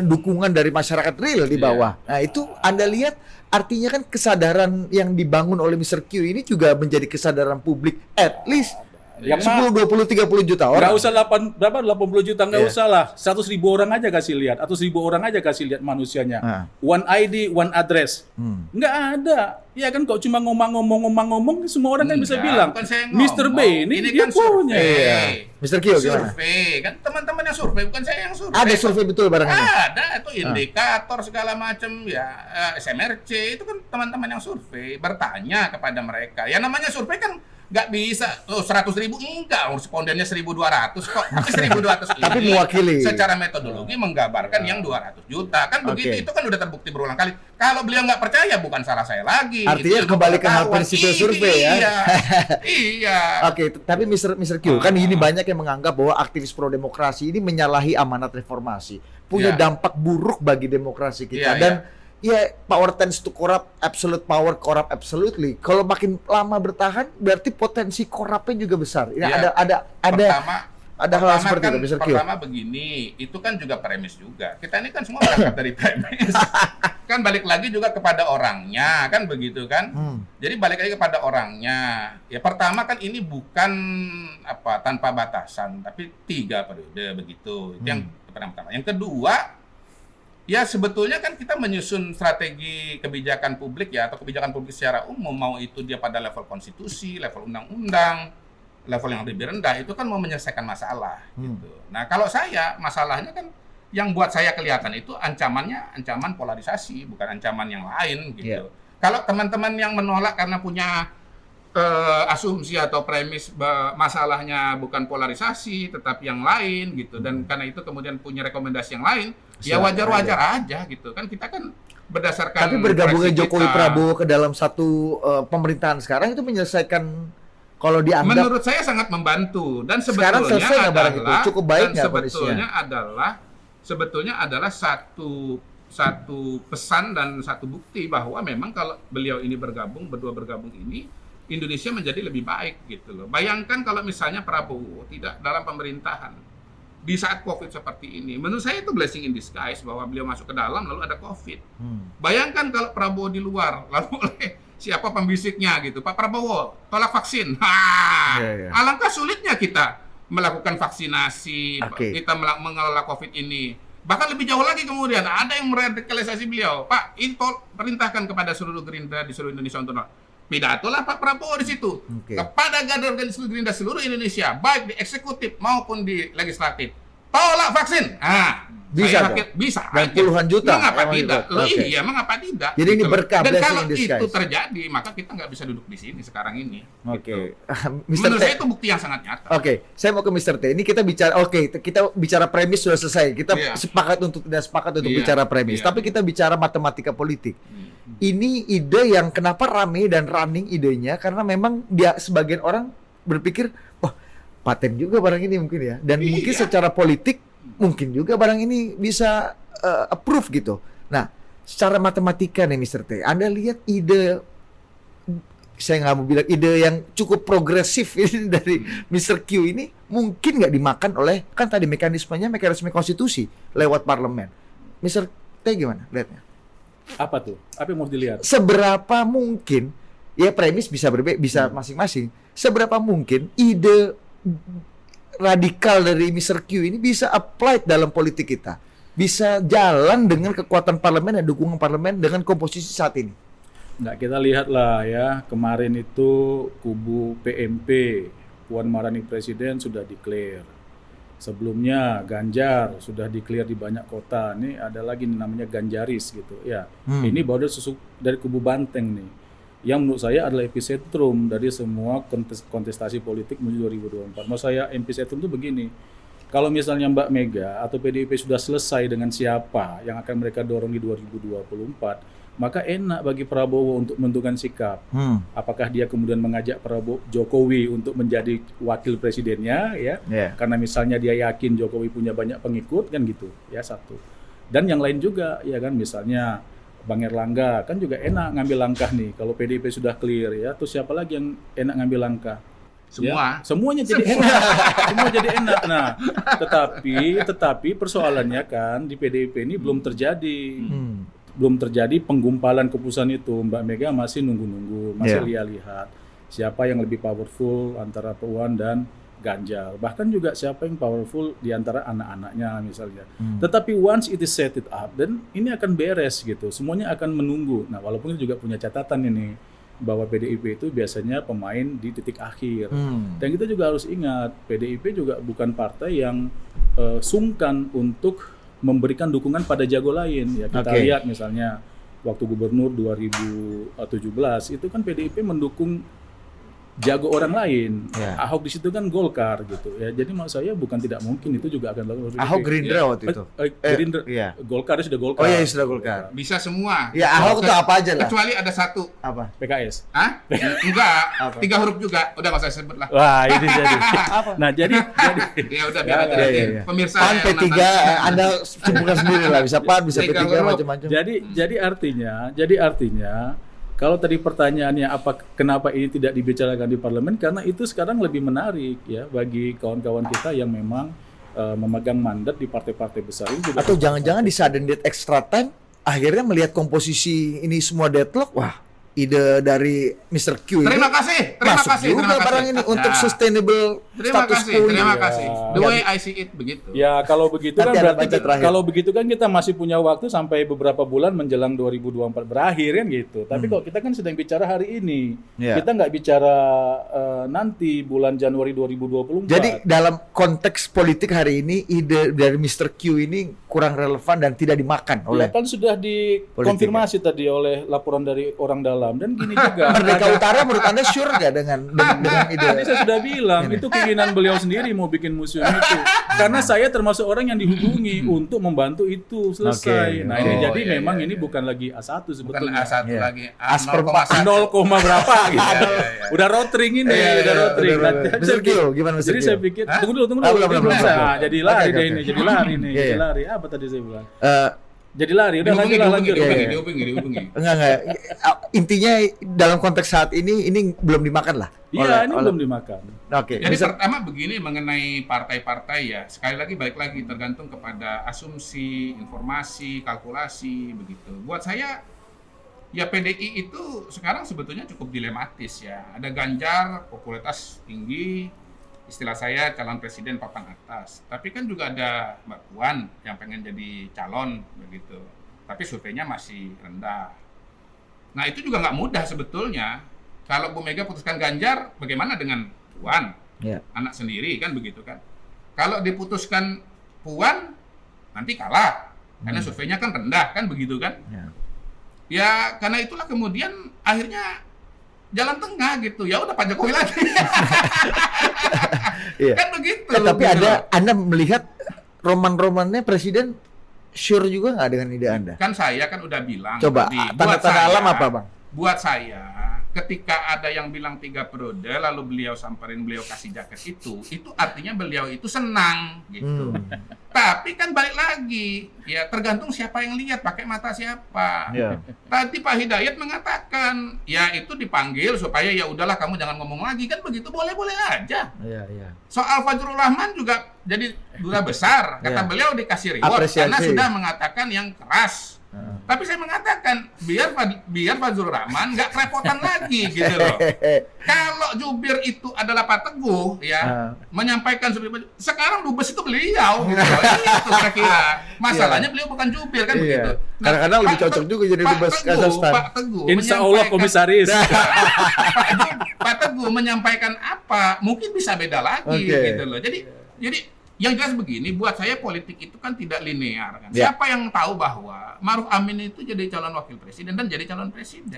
dukungan dari masyarakat real di bawah. Nah, itu Anda lihat artinya kan kesadaran yang dibangun oleh Mr. Q ini juga menjadi kesadaran publik at least Yang 10, 20, 30 juta orang. Nggak usah 80 juta, nggak Iya. usah lah. 100.000 orang aja kasih lihat, atau 1.000 orang aja kasih lihat manusianya. Ah. One ID, one address. Nggak ada. Ya kan, kok cuma ngomong-ngomong, semua orang kan bisa Enggak, bilang, bukan saya yang Mr. B ngomong. ini Ini dia kan punya. survei. Iya. Mr. Q gimana? Survei, kan teman-teman yang survei, bukan saya yang survei. Ada survei betul barang ini. Ada, itu indikator segala macam ya, SMRC itu kan teman-teman yang survei bertanya kepada mereka. Ya namanya survei kan nggak bisa 100.000 enggak, respondennya 1.200 kok. Tapi 1.200 ini Tapi mewakili. secara metodologi menggambarkan yang 200 juta. Kan begitu, Oke. itu kan udah terbukti berulang kali. Kalau beliau nggak percaya bukan salah saya lagi. Artinya Itu kembali ke hal pengetahuan. prinsipil survei ya. Iya. Iya. Oke, tapi Mr. Q, kan ini banyak yang menganggap bahwa aktivis pro demokrasi ini menyalahi amanat reformasi, punya Iya. dampak buruk bagi demokrasi kita Iya, dan ya power tends to corrupt, absolute power corrupt absolutely. Kalau makin lama bertahan, berarti potensi corruptnya juga besar. Ya, Iya. ada hal Pertama seperti kan, itu, Mr. Q. pertama begini, itu kan juga premis juga. Kita ini kan semua berangkat dari premis. Kan balik lagi juga kepada orangnya, kan begitu kan? Jadi balik lagi kepada orangnya. Ya pertama kan ini bukan tanpa batasan, tapi 3 periode begitu. Itu yang pertama. Yang kedua, ya sebetulnya kan kita menyusun strategi kebijakan publik ya, atau kebijakan publik secara umum, mau itu dia pada level konstitusi, level undang-undang, level yang lebih rendah, itu kan mau menyelesaikan masalah gitu. Nah, kalau saya masalahnya kan yang buat saya kelihatan itu ancaman polarisasi, bukan ancaman yang lain gitu. Kalau teman-teman yang menolak karena punya asumsi atau premis masalahnya bukan polarisasi tetapi yang lain gitu, dan karena itu kemudian punya rekomendasi yang lain, ya wajar-wajar aja gitu kan. Kita kan berdasarkan Tapi bergabungnya versi Jokowi kita. Prabowo ke dalam satu pemerintahan sekarang itu menyelesaikan, kalau dianggap Menurut saya sangat membantu, dan Sekarang sebetulnya selesai nggak barang itu? Cukup baik dan nggak sebetulnya adalah satu pesan dan satu bukti bahwa memang kalau beliau ini berdua bergabung ini, Indonesia menjadi lebih baik gitu loh. Bayangkan kalau misalnya Prabowo tidak dalam pemerintahan di saat COVID seperti ini, menurut saya itu blessing in disguise bahwa beliau masuk ke dalam lalu ada COVID. Bayangkan kalau Prabowo di luar lalu oleh siapa pembisiknya gitu, Pak Prabowo tolak vaksin. Alangkah sulitnya kita melakukan vaksinasi, kita mengelola COVID ini. Bahkan lebih jauh lagi kemudian ada yang meradikalisasi beliau. Pak, ini perintahkan kepada seluruh Gerindra di seluruh Indonesia untuk pidatolah Pak Prabowo di situ kepada kader Gerindra seluruh Indonesia, baik di eksekutif maupun di legislatif. Tolak vaksin. Bisa. Dan puluhan juta. Mengapa tidak? Iya, mengapa tidak? Jadi ini berkah, dan blessing kalau in disguise. itu terjadi, maka kita nggak bisa duduk di sini sekarang ini. Oke. Gitu. Menurut saya itu bukti yang sangat nyata. Oke, saya mau ke Mr. T. Ini kita bicara, kita bicara premis sudah selesai. Kita sepakat untuk tidak sepakat untuk bicara premis. Tapi kita bicara matematika politik. Ini ide yang kenapa rame dan running idenya, karena memang dia sebagian orang berpikir, wah paten juga barang ini mungkin ya. Dan mungkin secara politik mungkin juga barang ini bisa approve gitu. Nah, secara matematika nih Mr. T, Anda lihat ide, saya nggak mau bilang ide yang cukup progresif ini dari Mr. Q ini mungkin nggak dimakan oleh, kan tadi mekanisme konstitusi lewat parlemen. Mr. T gimana lihatnya? Apa tuh? Apa yang mau dilihat? Seberapa mungkin, ya premis bisa bisa masing-masing. Seberapa mungkin ide radikal dari Mr. Q ini bisa apply dalam politik kita, bisa jalan dengan kekuatan parlemen dan dukungan parlemen dengan komposisi saat ini? Nggak, kita lihatlah ya, kemarin itu kubu PMP, Puan Maharani Presiden sudah declare. Sebelumnya Ganjar sudah declare di banyak kota. Ini ada lagi namanya Ganjaris gitu ya. Ini baru dari kubu Banteng nih, yang menurut saya adalah epicentrum dari semua kontestasi politik menuju 2024. Maksud saya epicentrum itu begini, kalau misalnya Mbak Mega atau PDIP sudah selesai dengan siapa yang akan mereka dorong di 2024, maka enak bagi Prabowo untuk menentukan sikap. Apakah dia kemudian mengajak Jokowi untuk menjadi wakil presidennya ya, karena misalnya dia yakin Jokowi punya banyak pengikut kan gitu ya, satu. Dan yang lain juga ya kan, misalnya Bang Erlangga kan juga enak ngambil langkah nih. Kalau PDIP sudah clear ya, terus siapa lagi yang enak ngambil langkah? Semua. Ya, semuanya jadi enak. Semua jadi enak. Nah, tetapi persoalannya kan di PDIP ini belum terjadi. Belum terjadi penggumpalan keputusan itu. Mbak Mega masih nunggu-nunggu, masih lihat siapa yang lebih powerful antara Puan dan Ganjar. Bahkan juga siapa yang powerful di antara anak-anaknya misalnya. Tetapi once it is set it up, dan ini akan beres gitu. Semuanya akan menunggu. Nah, walaupun itu juga punya catatan ini, bahwa PDIP itu biasanya pemain di titik akhir. Dan kita juga harus ingat, PDIP juga bukan partai yang sungkan untuk memberikan dukungan pada jago lain. Ya, kita lihat misalnya waktu gubernur 2017 itu kan PDIP mendukung jago orang lain. Ahok di situ kan Golkar gitu ya. Jadi maksud saya bukan tidak mungkin itu juga akan dilakukan. Ahok Gerindra waktu itu. Gerindra. Golkar sudah Golkar. Oh iya, sudah Golkar. Bisa semua. Ya, Ahok itu apa aja lah. Kecuali ada satu. Apa? PKS. Hah? Enggak. 3 huruf juga. Udah nggak usah sebut lah. Wah, ini jadi. Nah, jadi ya udah biar aja pemirsa PAN P3 Anda simpulkan sendiri lah, bisa PAN, bisa P3 macam-macam. Jadi artinya kalau tadi pertanyaannya kenapa ini tidak dibicarakan di parlemen, karena itu sekarang lebih menarik ya bagi kawan-kawan kita yang memang memegang mandat di partai-partai besar ini. Atau jangan-jangan di sudden death extra time akhirnya melihat komposisi ini semua deadlock, wah, ide dari Mr. Q ini terima kasih juga barang ini untuk sustainable status quo. Terima kasih. The way I see it begitu. Ya kalau begitu kan berarti kita masih punya waktu sampai beberapa bulan menjelang 2024 berakhir kan gitu. Tapi kalau kita kan sedang bicara hari ini, kita nggak bicara nanti bulan Januari 2024. Jadi dalam konteks politik hari ini ide dari Mr. Q ini kurang relevan dan tidak dimakan oleh. Kan sudah dikonfirmasi tadi oleh laporan dari orang dalam. Dan gini juga. Merdeka Utara menurut Anda sure nggak dengan ide? Tadi saya sudah bilang itu keinginan beliau sendiri mau bikin museum itu. Karena saya termasuk orang yang dihubungi untuk membantu itu selesai. Nah ini jadi memang ini bukan lagi A1 sebetulnya. Bukan A1 lagi. A0 berapa gitu. Udah rotring ini, udah rotring. Gimana Mr. Jadi saya pikir tunggu dulu. Jadi lari nih. Apa tadi saya bilang? Jadi lari, udah lanjut. Dihubungi. Enggak. Intinya dalam konteks saat ini belum dimakan lah. Iya, ini belum dimakan. Oke. Jadi pertama begini mengenai partai-partai ya, sekali lagi balik lagi tergantung kepada asumsi, informasi, kalkulasi begitu. Buat saya ya PDI itu sekarang sebetulnya cukup dilematis ya. Ada Ganjar, popularitas tinggi, istilah saya calon presiden papan atas. Tapi kan juga ada Mbak Puan yang pengen jadi calon begitu. Tapi surveinya masih rendah. Nah itu juga nggak mudah sebetulnya. Kalau Bu Mega putuskan Ganjar, bagaimana dengan Puan? Anak sendiri kan begitu kan. Kalau diputuskan Puan, nanti kalah. Karena surveinya kan rendah kan begitu kan. Ya karena itulah kemudian akhirnya jalan tengah gitu. Ya udah Pak Jokowi lagi. Kan begitu. Tapi Anda melihat roman-romannya presiden sure juga nggak dengan ide Anda? Kan saya kan udah bilang. Coba tanda-tanda alam apa Bang? Buat saya ketika ada yang bilang 3 periode lalu beliau samperin, beliau kasih jaket itu artinya beliau itu senang gitu. Tapi kan balik lagi ya tergantung siapa yang lihat, pakai mata siapa. Tadi Pak Hidayat mengatakan ya itu dipanggil supaya ya udahlah kamu jangan ngomong lagi kan begitu, boleh-boleh aja. Soal Fajrul Rahman juga jadi duta besar, kata beliau dikasih reward karena sudah mengatakan yang keras. Tapi saya mengatakan biar Fajrul Rahman nggak kerepotan lagi gitu loh. Kalau jubir itu adalah Pak Teguh ya menyampaikan sekarang dubes itu beliau gitu. Itu kira-kira masalahnya beliau bukan jubir kan begitu. Nah, kadang-kadang lebih cocok juga jadi dubes Kazakhstan. Pak Teguh Insya Allah komisaris. Pak Teguh menyampaikan apa mungkin bisa beda lagi gitu loh. Jadi yang jelas begini, buat saya politik itu kan tidak linear kan. Siapa yang tahu bahwa Maruf Amin itu jadi calon wakil presiden dan jadi calon presiden.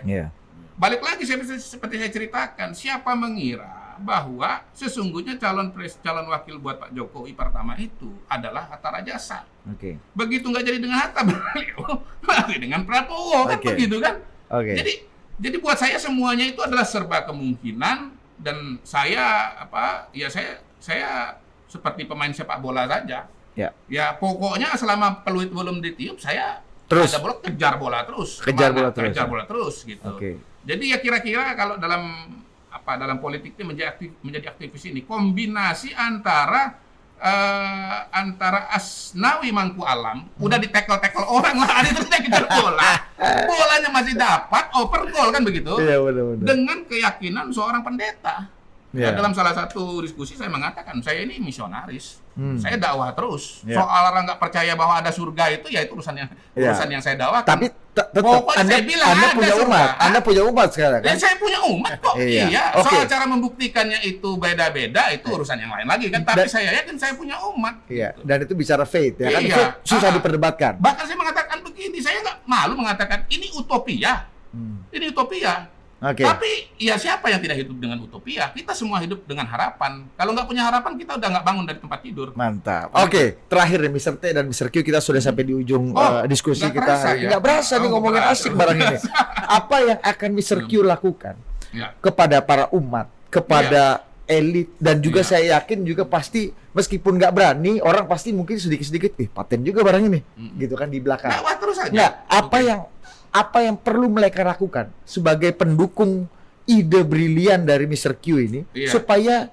Balik lagi seperti saya ceritakan, siapa mengira bahwa sesungguhnya calon wakil buat Pak Jokowi pertama itu adalah Hatta Rajasa. Begitu nggak jadi dengan Hatta, beliau dengan Prabowo kan begitu kan. Jadi buat saya semuanya itu adalah serba kemungkinan dan saya seperti pemain sepak bola saja. Ya pokoknya selama peluit belum ditiup saya Terus? Ada bola kejar bola terus. Kejar Kemana? bola terus. Kejar bola terus gitu. Oke. Jadi ya kira-kira kalau dalam politik ini menjadi aktivis ini kombinasi antara Asnawi Mangku Alam udah di-tackle orang lah, ada terus kejar bola. Bolanya masih dapat, over goal kan begitu. Iya, benar-benar. Dengan keyakinan seorang pendeta. Iya. Dalam salah satu diskusi saya mengatakan, saya ini misionaris. Saya dakwah terus. Iya. Soal orang nggak percaya bahwa ada surga itu ya itu urusan yang saya dakwakan. Tapi tetap Pokoknya saya bilang Anda ada punya surga. umat. Anda punya umat sekarang kan? Dan saya punya umat kok. Iya. Iya. Oke. Soal cara membuktikannya itu beda-beda itu urusan yang lain lagi kan. Tapi saya yakin saya punya umat. Iya, dan itu bicara faith ya kan, Iya. faith susah diperdebatkan. Bahkan saya mengatakan begini, saya nggak malu mengatakan ini utopia. Ini utopia. Oke. Tapi ya siapa yang tidak hidup dengan utopia? Kita semua hidup dengan harapan. Kalau nggak punya harapan, kita udah nggak bangun dari tempat tidur. Mantap. Oke, terakhir nih Mr. T dan Mr. Q, kita sudah sampai di ujung diskusi nggak kita. berasa ya? Nggak berasa nih Oh, ngomongin nggak asik berasa. barang ini. Apa yang akan Mr. Q lakukan Ya. kepada para umat, kepada elit, dan juga Iya. saya yakin juga pasti meskipun nggak berani, orang pasti mungkin sedikit-sedikit, paten juga barang ini, gitu kan di belakang. Dakwah terus aja. Nggak, Oke. apa yang perlu mereka lakukan sebagai pendukung ide brilian dari Mr. Q ini Iya. supaya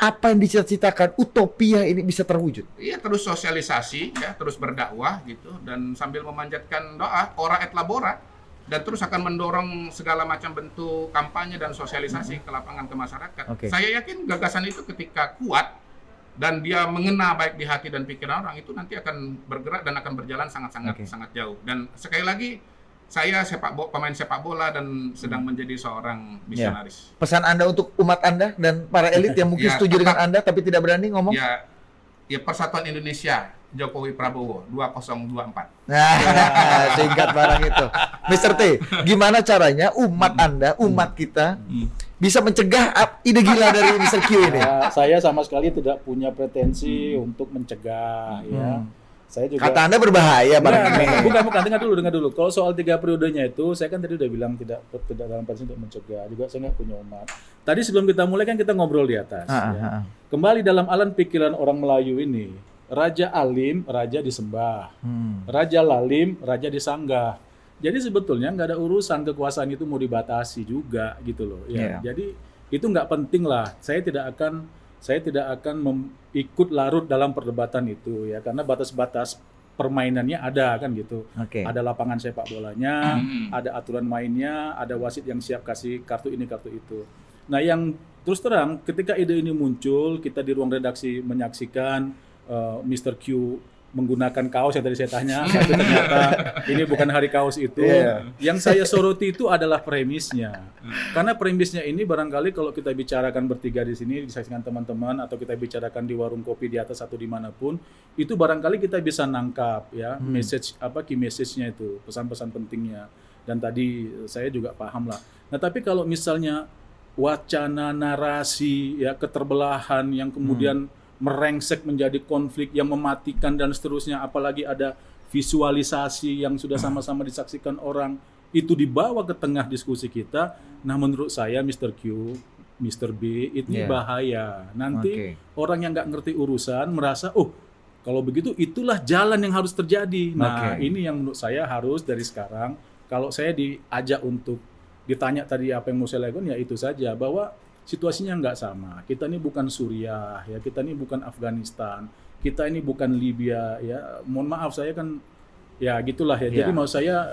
apa yang dicita-citakan utopia ini bisa terwujud? Iya, terus sosialisasi ya, terus berdakwah gitu dan sambil memanjatkan doa ora et labora dan terus akan mendorong segala macam bentuk kampanye dan sosialisasi ke lapangan ke masyarakat. Oke. Saya yakin gagasan itu ketika kuat dan dia mengena baik di hati dan pikiran orang itu nanti akan bergerak dan akan berjalan sangat-sangat Oke. sangat jauh. Dan sekali lagi saya pemain sepak bola dan sedang menjadi seorang misionaris. Pesan Anda untuk umat Anda dan para elit yang mungkin Ya, setuju dengan tetap. Anda tapi tidak berani ngomong? Ya Persatuan Indonesia Jokowi Prabowo 2024. Nah, singkat barang itu. Mr. T, gimana caranya umat Anda, umat kita bisa mencegah ide gila dari Mr. Q ini? Ya, saya sama sekali tidak punya pretensi untuk mencegah ya. Saya juga Kata Anda berbahaya barang ini. bukan dengar dulu. Kalau soal 3 periodenya itu, saya kan tadi udah bilang tidak dalam posisi untuk mencegah. Juga saya nggak punya umat. Tadi sebelum kita mulai kan kita ngobrol di atas. Ya. Kembali dalam alam pikiran orang Melayu ini, raja alim, raja disembah. Raja lalim, raja disanggah. Jadi sebetulnya nggak ada urusan kekuasaan itu mau dibatasi juga gitu loh. Ya. Yeah. Jadi itu nggak penting lah. Saya tidak akan ikut larut dalam perdebatan itu ya, karena batas-batas permainannya ada kan gitu. Oke. Ada lapangan sepak bolanya, ada aturan mainnya, ada wasit yang siap kasih kartu ini kartu itu. Nah, yang terus terang ketika ide ini muncul, kita di ruang redaksi menyaksikan Mr. Q menggunakan kaos yang tadi saya tanya, tapi ternyata ini bukan hari kaos itu. Yeah. Yang saya soroti itu adalah premisnya. Karena premisnya ini barangkali kalau kita bicarakan bertiga di sini, disaksikan teman-teman, atau kita bicarakan di warung kopi di atas atau dimanapun, itu barangkali kita bisa nangkap ya key message-nya itu, pesan-pesan pentingnya. Dan tadi saya juga paham lah. Nah, tapi kalau misalnya wacana, narasi, ya keterbelahan yang kemudian merengsek menjadi konflik yang mematikan dan seterusnya, apalagi ada visualisasi yang sudah sama-sama disaksikan orang, itu dibawa ke tengah diskusi kita. Nah, menurut saya Mr. Q, Mr. B, ini bahaya. Nanti orang yang nggak ngerti urusan merasa, oh kalau begitu itulah jalan yang harus terjadi. Nah, ini yang menurut saya harus dari sekarang, kalau saya diajak untuk ditanya tadi apa yang mau saya lakukan, ya itu saja, bahwa situasinya nggak sama. Kita ini bukan Suriah, ya. Kita ini bukan Afghanistan. Kita ini bukan Libya, ya. Mohon maaf, saya kan, ya gitulah ya. Jadi mau saya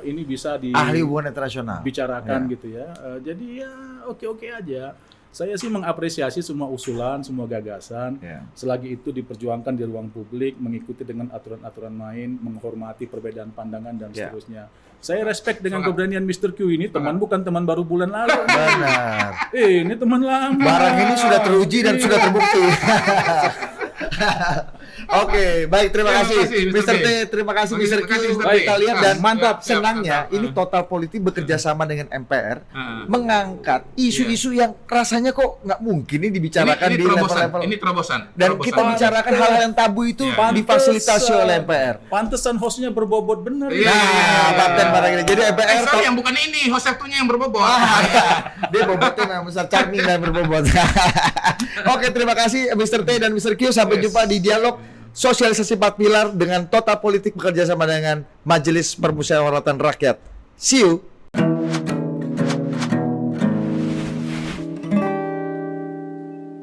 ini bisa ahli hubungan internasional bicarakan gitu ya. Jadi ya oke-oke aja. Saya sih mengapresiasi semua usulan, semua gagasan. Selagi itu diperjuangkan di ruang publik, mengikuti dengan aturan-aturan main, menghormati perbedaan pandangan dan seterusnya. Saya respect dengan keberanian Mr. Q ini, teman bukan teman baru bulan lalu. Benar. Ini teman lama. Barang ini sudah teruji dan sudah terbukti. Oke, baik, terima kasih Mr. T, terima kasih Mr. Q. Kita lihat dan mantap, senangnya ini Total Politik bekerja sama dengan MPR mengangkat isu-isu yang rasanya kok nggak mungkin ini dibicarakan di level-level. Ini terobosan. Dan kita bicarakan hal-hal yang tabu itu difasilitasi oleh MPR. Pantesan hostnya berbobot bener. Nah, paten barang ini. Jadi MPR yang bukan ini, host satunya yang berbobot. Dia bobotnya memang besar, charming dan berbobot. Oke, terima kasih Mr. T dan Mr. Q. Sampai jumpa di dialog sosialisasi 4 pilar dengan Total Politik bekerja sama dengan Majelis Permusyawaratan Rakyat. See you.